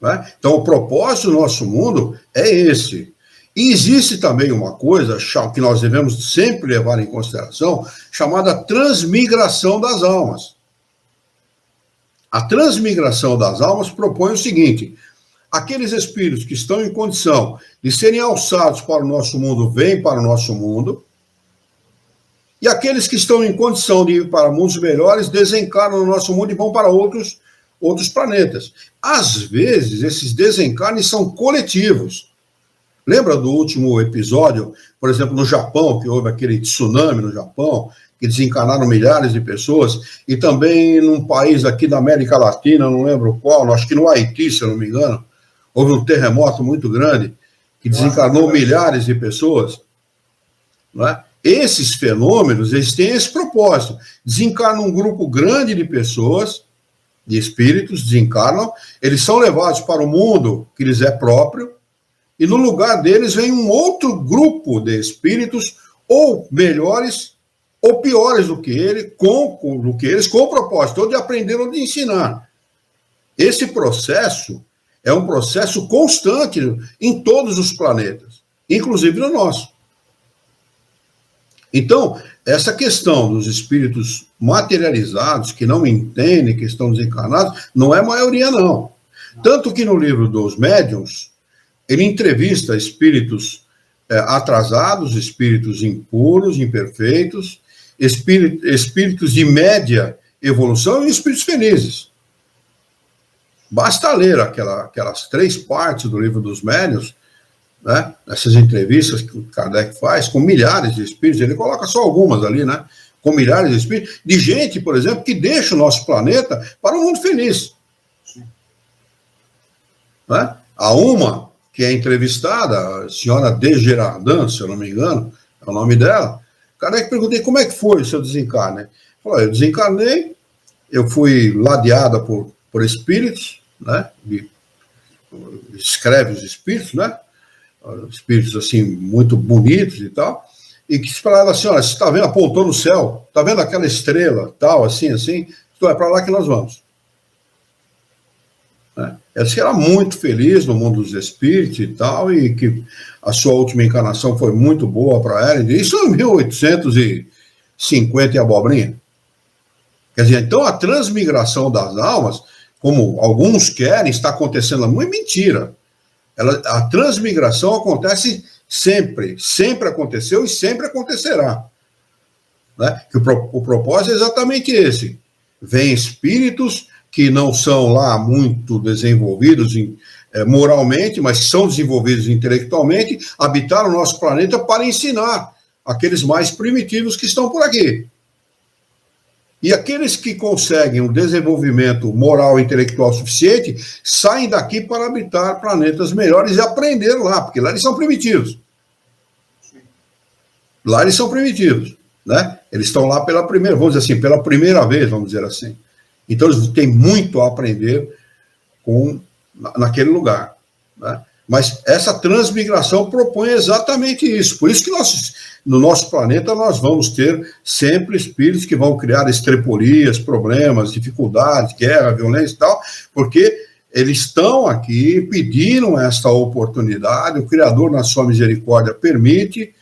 Né? Então, o propósito do nosso mundo é esse. E existe também uma coisa que nós devemos sempre levar em consideração, chamada transmigração das almas. A transmigração das almas propõe o seguinte: aqueles espíritos que estão em condição de serem alçados para o nosso mundo, vêm para o nosso mundo, e aqueles que estão em condição de ir para mundos melhores, desencarnam no nosso mundo e vão para outros planetas. Às vezes, esses desencarnes são coletivos. Lembra do último episódio, por exemplo, no Japão, que houve aquele tsunami no Japão, que desencarnaram milhares de pessoas, e também num país aqui da América Latina, não lembro qual, acho que no Haiti, se eu não me engano, houve um terremoto muito grande, que desencarnou milhares de pessoas. Não é? Esses fenômenos, eles têm esse propósito. Desencarnam um grupo grande de pessoas, de espíritos, desencarnam, eles são levados para o mundo que lhes é próprio, e no lugar deles vem um outro grupo de espíritos, ou melhores, ou piores do que eles, com o propósito de aprender ou de ensinar. Esse processo é um processo constante em todos os planetas, inclusive no nosso. Então, essa questão dos espíritos materializados, que não entendem que estão desencarnados, não é maioria, não. Tanto que no livro dos médiuns, ele entrevista espíritos atrasados, espíritos impuros, imperfeitos, espíritos de média evolução e espíritos felizes. Basta ler aquelas 3 partes do livro dos médiuns, né? Essas entrevistas que o Kardec faz com milhares de espíritos, ele coloca só algumas ali, né? Com milhares de espíritos, de gente, por exemplo, que deixa o nosso planeta para um mundo feliz. Né? Há uma que é entrevistada, a senhora De Gerardin, se eu não me engano, é o nome dela. Kardec perguntei como é que foi o seu desencarne. Falou, eu desencarnei, eu fui ladeada por espíritos, né? Escreve os espíritos, né? Espíritos assim muito bonitos e tal, e que para ela assim, olha, você está vendo, apontou no céu, está vendo aquela estrela, tal, assim, então é para lá que nós vamos. Ela disse que era muito feliz no mundo dos espíritos e tal, e que a sua última encarnação foi muito boa para ela, isso em 1850 e abobrinha. Quer dizer, então a transmigração das almas, como alguns querem, está acontecendo muito mentira. A transmigração acontece sempre aconteceu e sempre acontecerá. Né? Que o propósito é exatamente esse. Vêm espíritos que não são lá muito desenvolvidos moralmente, mas são desenvolvidos intelectualmente, habitar o nosso planeta para ensinar aqueles mais primitivos que estão por aqui. E aqueles que conseguem um desenvolvimento moral e intelectual suficiente saem daqui para habitar planetas melhores e aprender lá, porque lá eles são primitivos. Lá eles são primitivos, né? Eles estão lá pela primeira, vamos dizer assim, pela primeira vez, vamos dizer assim. Então eles têm muito a aprender naquele lugar, né? Mas essa transmigração propõe exatamente isso. Por isso que no nosso planeta nós vamos ter sempre espíritos que vão criar estrepolias, problemas, dificuldades, guerra, violência e tal, porque eles estão aqui, pediram esta oportunidade, o Criador, na sua misericórdia, permite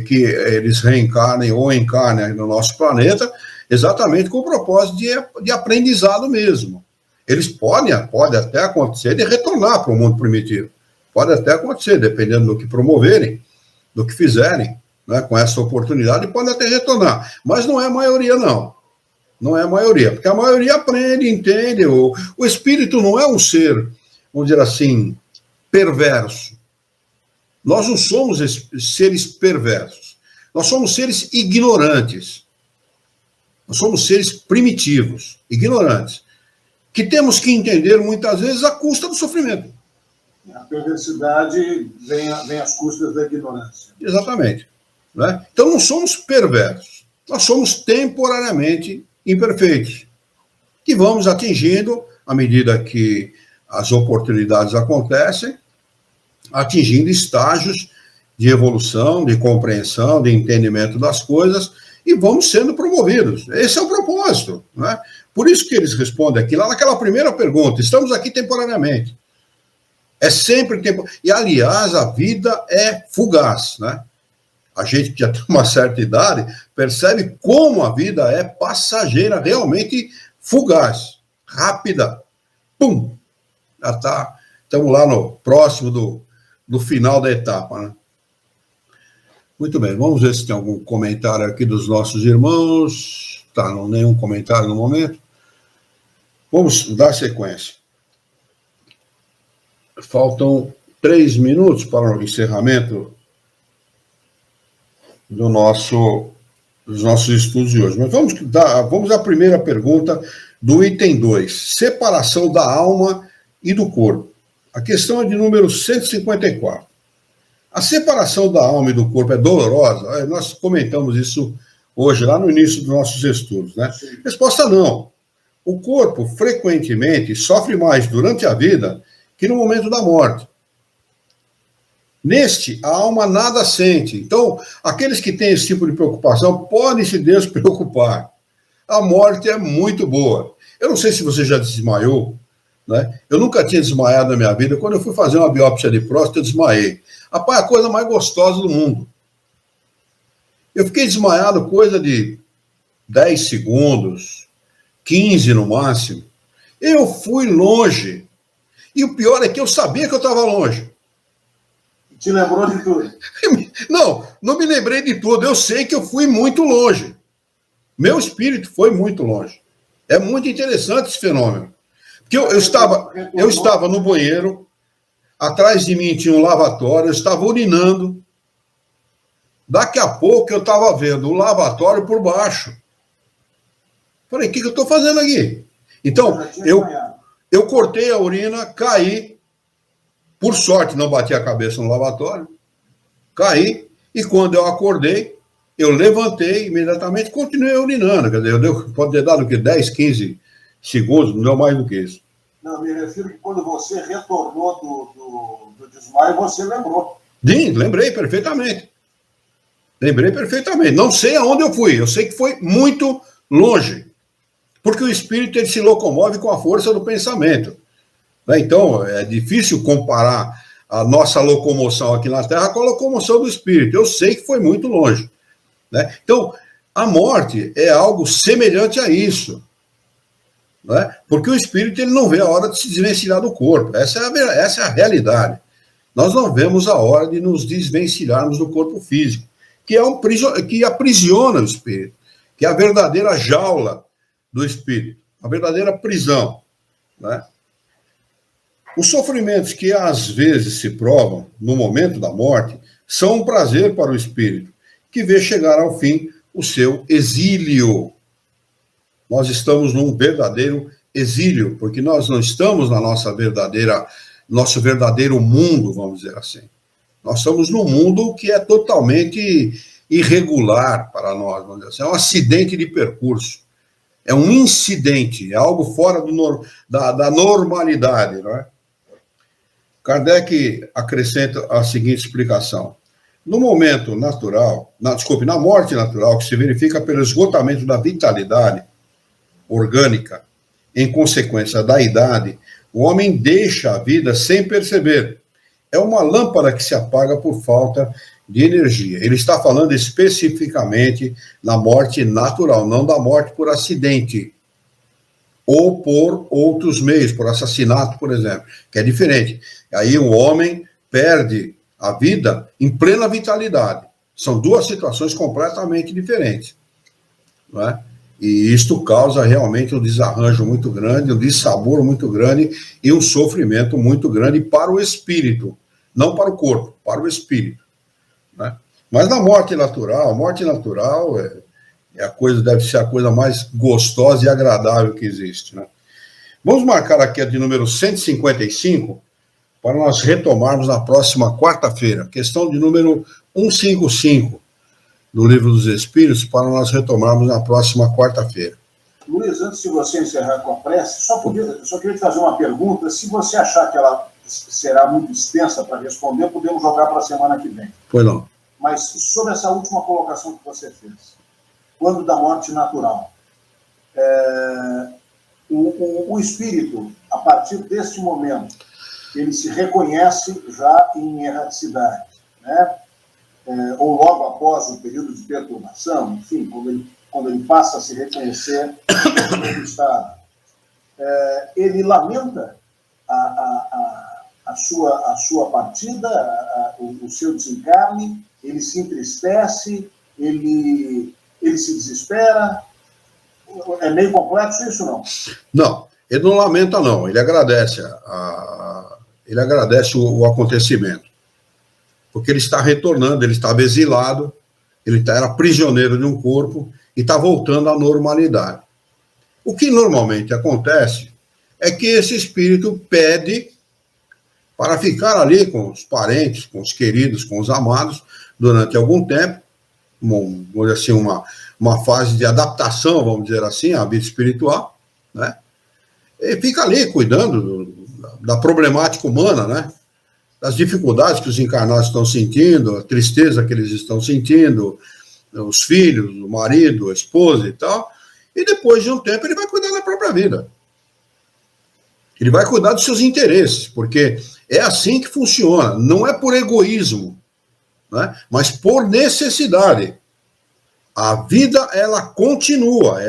que eles reencarnem ou encarnem no nosso planeta, exatamente com o propósito de aprendizado mesmo. Eles pode até acontecer de retornar para o mundo primitivo. Pode até acontecer, dependendo do que promoverem, do que fizerem, né, com essa oportunidade, pode até retornar. Mas não é a maioria, não. Não é a maioria, porque a maioria aprende, entende. O espírito não é um ser, vamos dizer assim, perverso. Nós não somos seres perversos. Nós somos seres ignorantes. Nós somos seres primitivos, ignorantes, que temos que entender muitas vezes à custa do sofrimento. A perversidade vem às custas da ignorância. Exatamente. Né? Então não somos perversos. Nós somos temporariamente imperfeitos, que vamos atingindo, à medida que as oportunidades acontecem, atingindo estágios de evolução, de compreensão, de entendimento das coisas, e vamos sendo promovidos. Esse é o propósito. Né? Por isso que eles respondem aqui, lá naquela primeira pergunta, estamos aqui temporariamente. É sempre tempo. E, aliás, a vida é fugaz, né? A gente que já tem uma certa idade percebe como a vida é passageira, realmente fugaz, rápida. Pum! Já está. Estamos lá no próximo do final da etapa, né? Muito bem, vamos ver se tem algum comentário aqui dos nossos irmãos. Tá, não, nenhum comentário no momento. Vamos dar sequência. Faltam 3 minutos para o encerramento dos nossos estudos de hoje. Mas vamos à primeira pergunta do item 2, separação da alma e do corpo. A questão é de número 154. A separação da alma e do corpo é dolorosa? Nós comentamos isso hoje, lá no início dos nossos estudos, né? Resposta: não. O corpo, frequentemente, sofre mais durante a vida que no momento da morte. Neste, a alma nada sente. Então, aqueles que têm esse tipo de preocupação podem se despreocupar. A morte é muito boa. Eu não sei se você já desmaiou, né? Eu nunca tinha desmaiado na minha vida. Quando eu fui fazer uma biópsia de próstata, eu desmaiei. Rapaz, a coisa mais gostosa do mundo. Eu fiquei desmaiado coisa de 10 segundos, 15 no máximo. Eu fui longe. E o pior é que eu sabia que eu estava longe. Te lembrou de tudo? Não me lembrei de tudo. Eu sei que eu fui muito longe. Meu espírito foi muito longe. É muito interessante esse fenômeno. Porque eu estava no banheiro, atrás de mim tinha um lavatório, eu estava urinando. Daqui a pouco eu estava vendo o lavatório por baixo. Falei, o que eu estou fazendo aqui? Então, eu cortei a urina, caí. Por sorte, não bati a cabeça no lavatório. Caí. E quando eu acordei, eu levantei imediatamente e continuei urinando. Quer dizer, pode ter dado o quê? 10, 15 segundos, não deu mais do que isso. Não, me refiro que quando você retornou do desmaio, você lembrou. Sim, lembrei perfeitamente. Lembrei perfeitamente. Não sei aonde eu fui, eu sei que foi muito longe, porque o espírito ele se locomove com a força do pensamento. Né? Então, é difícil comparar a nossa locomoção aqui na Terra com a locomoção do espírito. Eu sei que foi muito longe. Né? Então, a morte é algo semelhante a isso. Né? Porque o espírito ele não vê a hora de se desvencilhar do corpo. Essa é a realidade. Nós não vemos a hora de nos desvencilharmos do corpo físico, que aprisiona o espírito, que é a verdadeira jaula do espírito, a verdadeira prisão. Né? Os sofrimentos que às vezes se provam no momento da morte são um prazer para o espírito, que vê chegar ao fim o seu exílio. Nós estamos num verdadeiro exílio, porque nós não estamos na nosso verdadeiro mundo, vamos dizer assim. Nós estamos num mundo que é totalmente irregular para nós, vamos dizer assim. É um acidente de percurso, é um incidente, é algo fora da normalidade, não é? Kardec acrescenta a seguinte explicação. No momento natural, na morte natural, que se verifica pelo esgotamento da vitalidade orgânica, em consequência da idade, o homem deixa a vida sem perceber. É uma lâmpada que se apaga por falta de energia. Ele está falando especificamente na morte natural, não da morte por acidente ou por outros meios, por assassinato, por exemplo, que é diferente. Aí o homem perde a vida em plena vitalidade. São duas situações completamente diferentes. Não é? E isto causa realmente um desarranjo muito grande, um dissabor muito grande e um sofrimento muito grande para o espírito, não para o corpo, para o espírito. Né? Mas na morte natural deve ser a coisa mais gostosa e agradável que existe. Né? Vamos marcar aqui a de número 155 para nós retomarmos na próxima quarta-feira, questão de número 155. Do Livro dos Espíritos, para nós retomarmos na próxima quarta-feira. Luiz, antes de você encerrar com a prece, só queria te fazer uma pergunta. Se você achar que ela será muito extensa para responder, podemos jogar para a semana que vem. Pois não. Mas sobre essa última colocação que você fez, quando da morte natural, o espírito, a partir deste momento, ele se reconhece já em erraticidade, né? Ou logo após o período de perturbação, enfim, quando ele passa a se reconhecer no estado, ele lamenta a sua partida, o seu desencarne, ele se entristece, ele se desespera. É meio complexo isso, não? Não, ele não lamenta, não. Ele agradece, o acontecimento. Porque ele está retornando, ele estava exilado, ele era prisioneiro de um corpo e está voltando à normalidade. O que normalmente acontece é que esse espírito pede para ficar ali com os parentes, com os queridos, com os amados, durante algum tempo, vamos dizer assim, uma fase de adaptação, vamos dizer assim, à vida espiritual, né? E fica ali cuidando da problemática humana, né? Das dificuldades que os encarnados estão sentindo, a tristeza que eles estão sentindo, os filhos, o marido, a esposa e tal, e depois de um tempo ele vai cuidar da própria vida. Ele vai cuidar dos seus interesses, porque é assim que funciona, não é por egoísmo, né? Mas por necessidade. A vida, ela continua,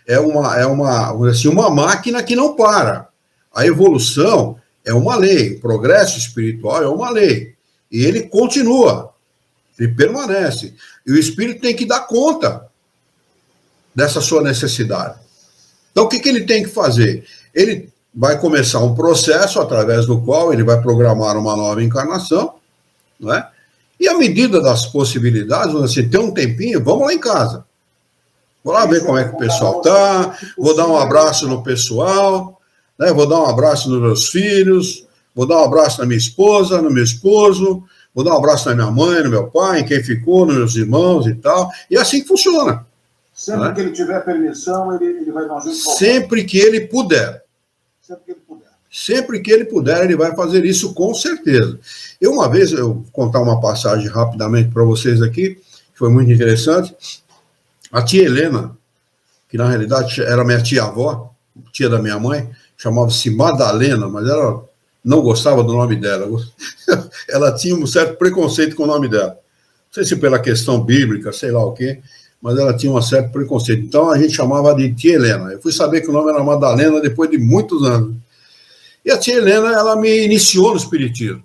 é uma máquina que não para. A evolução é uma lei, o progresso espiritual é uma lei. E ele continua, ele permanece. E o espírito tem que dar conta dessa sua necessidade. Então, o que ele tem que fazer? Ele vai começar um processo através do qual ele vai programar uma nova encarnação, não é? E à medida das possibilidades, assim, tem um tempinho, vamos lá em casa. Vou lá ver como é que o pessoal está, vou dar um abraço no pessoal, né? Vou dar um abraço nos meus filhos, vou dar um abraço na minha esposa, no meu esposo, vou dar um abraço na minha mãe, no meu pai, em quem ficou, nos meus irmãos e tal. E é assim que funciona. Sempre que ele tiver permissão, ele vai dar um jeito de voltar. Sempre que ele puder. Sempre que ele puder. Sempre que ele puder, ele vai fazer isso com certeza. Uma vez, eu vou contar uma passagem rapidamente para vocês aqui, foi muito interessante. A tia Helena, que na realidade era minha tia-avó, tia da minha mãe, chamava-se Madalena, mas ela não gostava do nome dela. Ela tinha um certo preconceito com o nome dela. Não sei se pela questão bíblica, sei lá o quê, mas ela tinha um certo preconceito. Então a gente chamava de tia Helena. Eu fui saber que o nome era Madalena depois de muitos anos. E a tia Helena, ela me iniciou no espiritismo,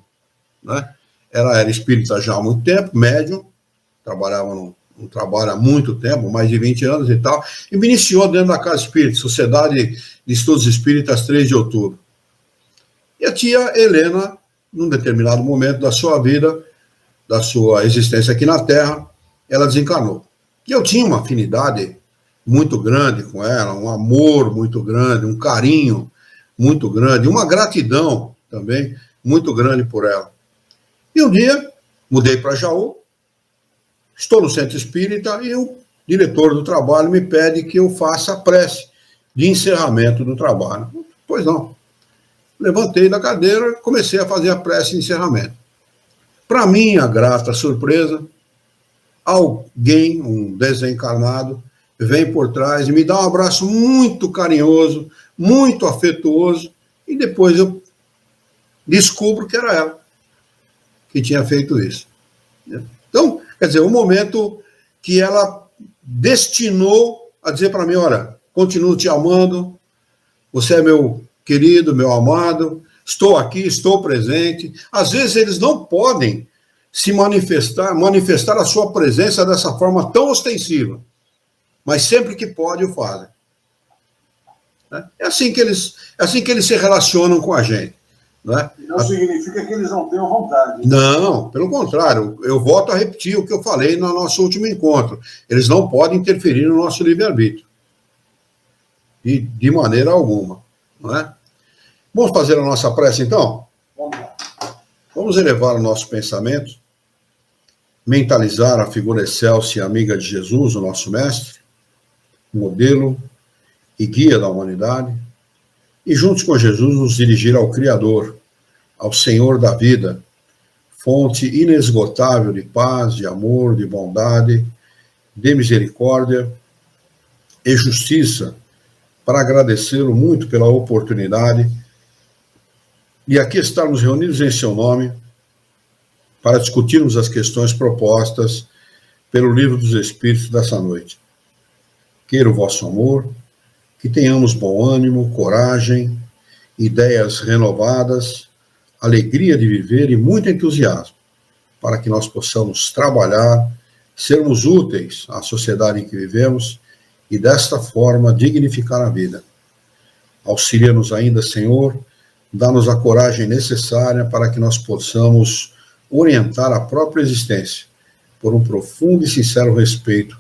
né? Ela era espírita já há muito tempo, médium, trabalhava num trabalho há muito tempo, mais de 20 anos e tal, e me iniciou dentro da Casa Espírita, Sociedade de Estudos Espíritas, 3 de outubro. E a tia Helena, num determinado momento da sua vida, da sua existência aqui na Terra, ela desencarnou. E eu tinha uma afinidade muito grande com ela, um amor muito grande, um carinho muito grande, uma gratidão também muito grande por ela. E um dia, mudei para Jaú, estou no centro espírita e o diretor do trabalho me pede que eu faça a prece de encerramento do trabalho. Pois não. Levantei da cadeira e comecei a fazer a prece de encerramento. Para minha grata surpresa, alguém, um desencarnado, vem por trás e me dá um abraço muito carinhoso, muito afetuoso, e depois eu descubro que era ela que tinha feito isso. Então, quer dizer, o momento que ela destinou a dizer para mim, olha, continuo te amando, você é meu querido, meu amado, estou aqui, estou presente. Às vezes eles não podem se manifestar a sua presença dessa forma tão ostensiva, mas sempre que pode o fazem. É assim que eles se relacionam com a gente. Né? Não significa que eles não tenham vontade. Não, pelo contrário, eu volto a repetir o que eu falei no nosso último encontro. Eles não podem interferir no nosso livre-arbítrio. De maneira alguma. Não é? Vamos fazer a nossa prece, então? Vamos lá. Vamos elevar o nosso pensamento, mentalizar a figura excelsa e amiga de Jesus, o nosso mestre, modelo e guia da humanidade, e juntos com Jesus nos dirigir ao Criador, ao Senhor da vida, fonte inesgotável de paz, de amor, de bondade, de misericórdia e justiça, para agradecê-lo muito pela oportunidade de aqui estarmos reunidos em seu nome para discutirmos as questões propostas pelo Livro dos Espíritos dessa noite. Queira o vosso amor, que tenhamos bom ânimo, coragem, ideias renovadas, alegria de viver e muito entusiasmo, para que nós possamos trabalhar, sermos úteis à sociedade em que vivemos e, desta forma, dignificar a vida. Auxilia-nos ainda, Senhor, dá-nos a coragem necessária para que nós possamos orientar a própria existência por um profundo e sincero respeito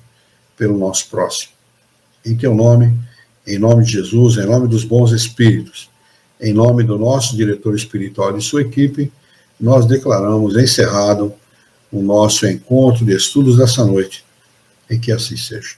pelo nosso próximo. Em teu nome, em nome de Jesus, em nome dos bons espíritos, em nome do nosso diretor espiritual e de sua equipe, nós declaramos encerrado o nosso encontro de estudos dessa noite, e que assim seja.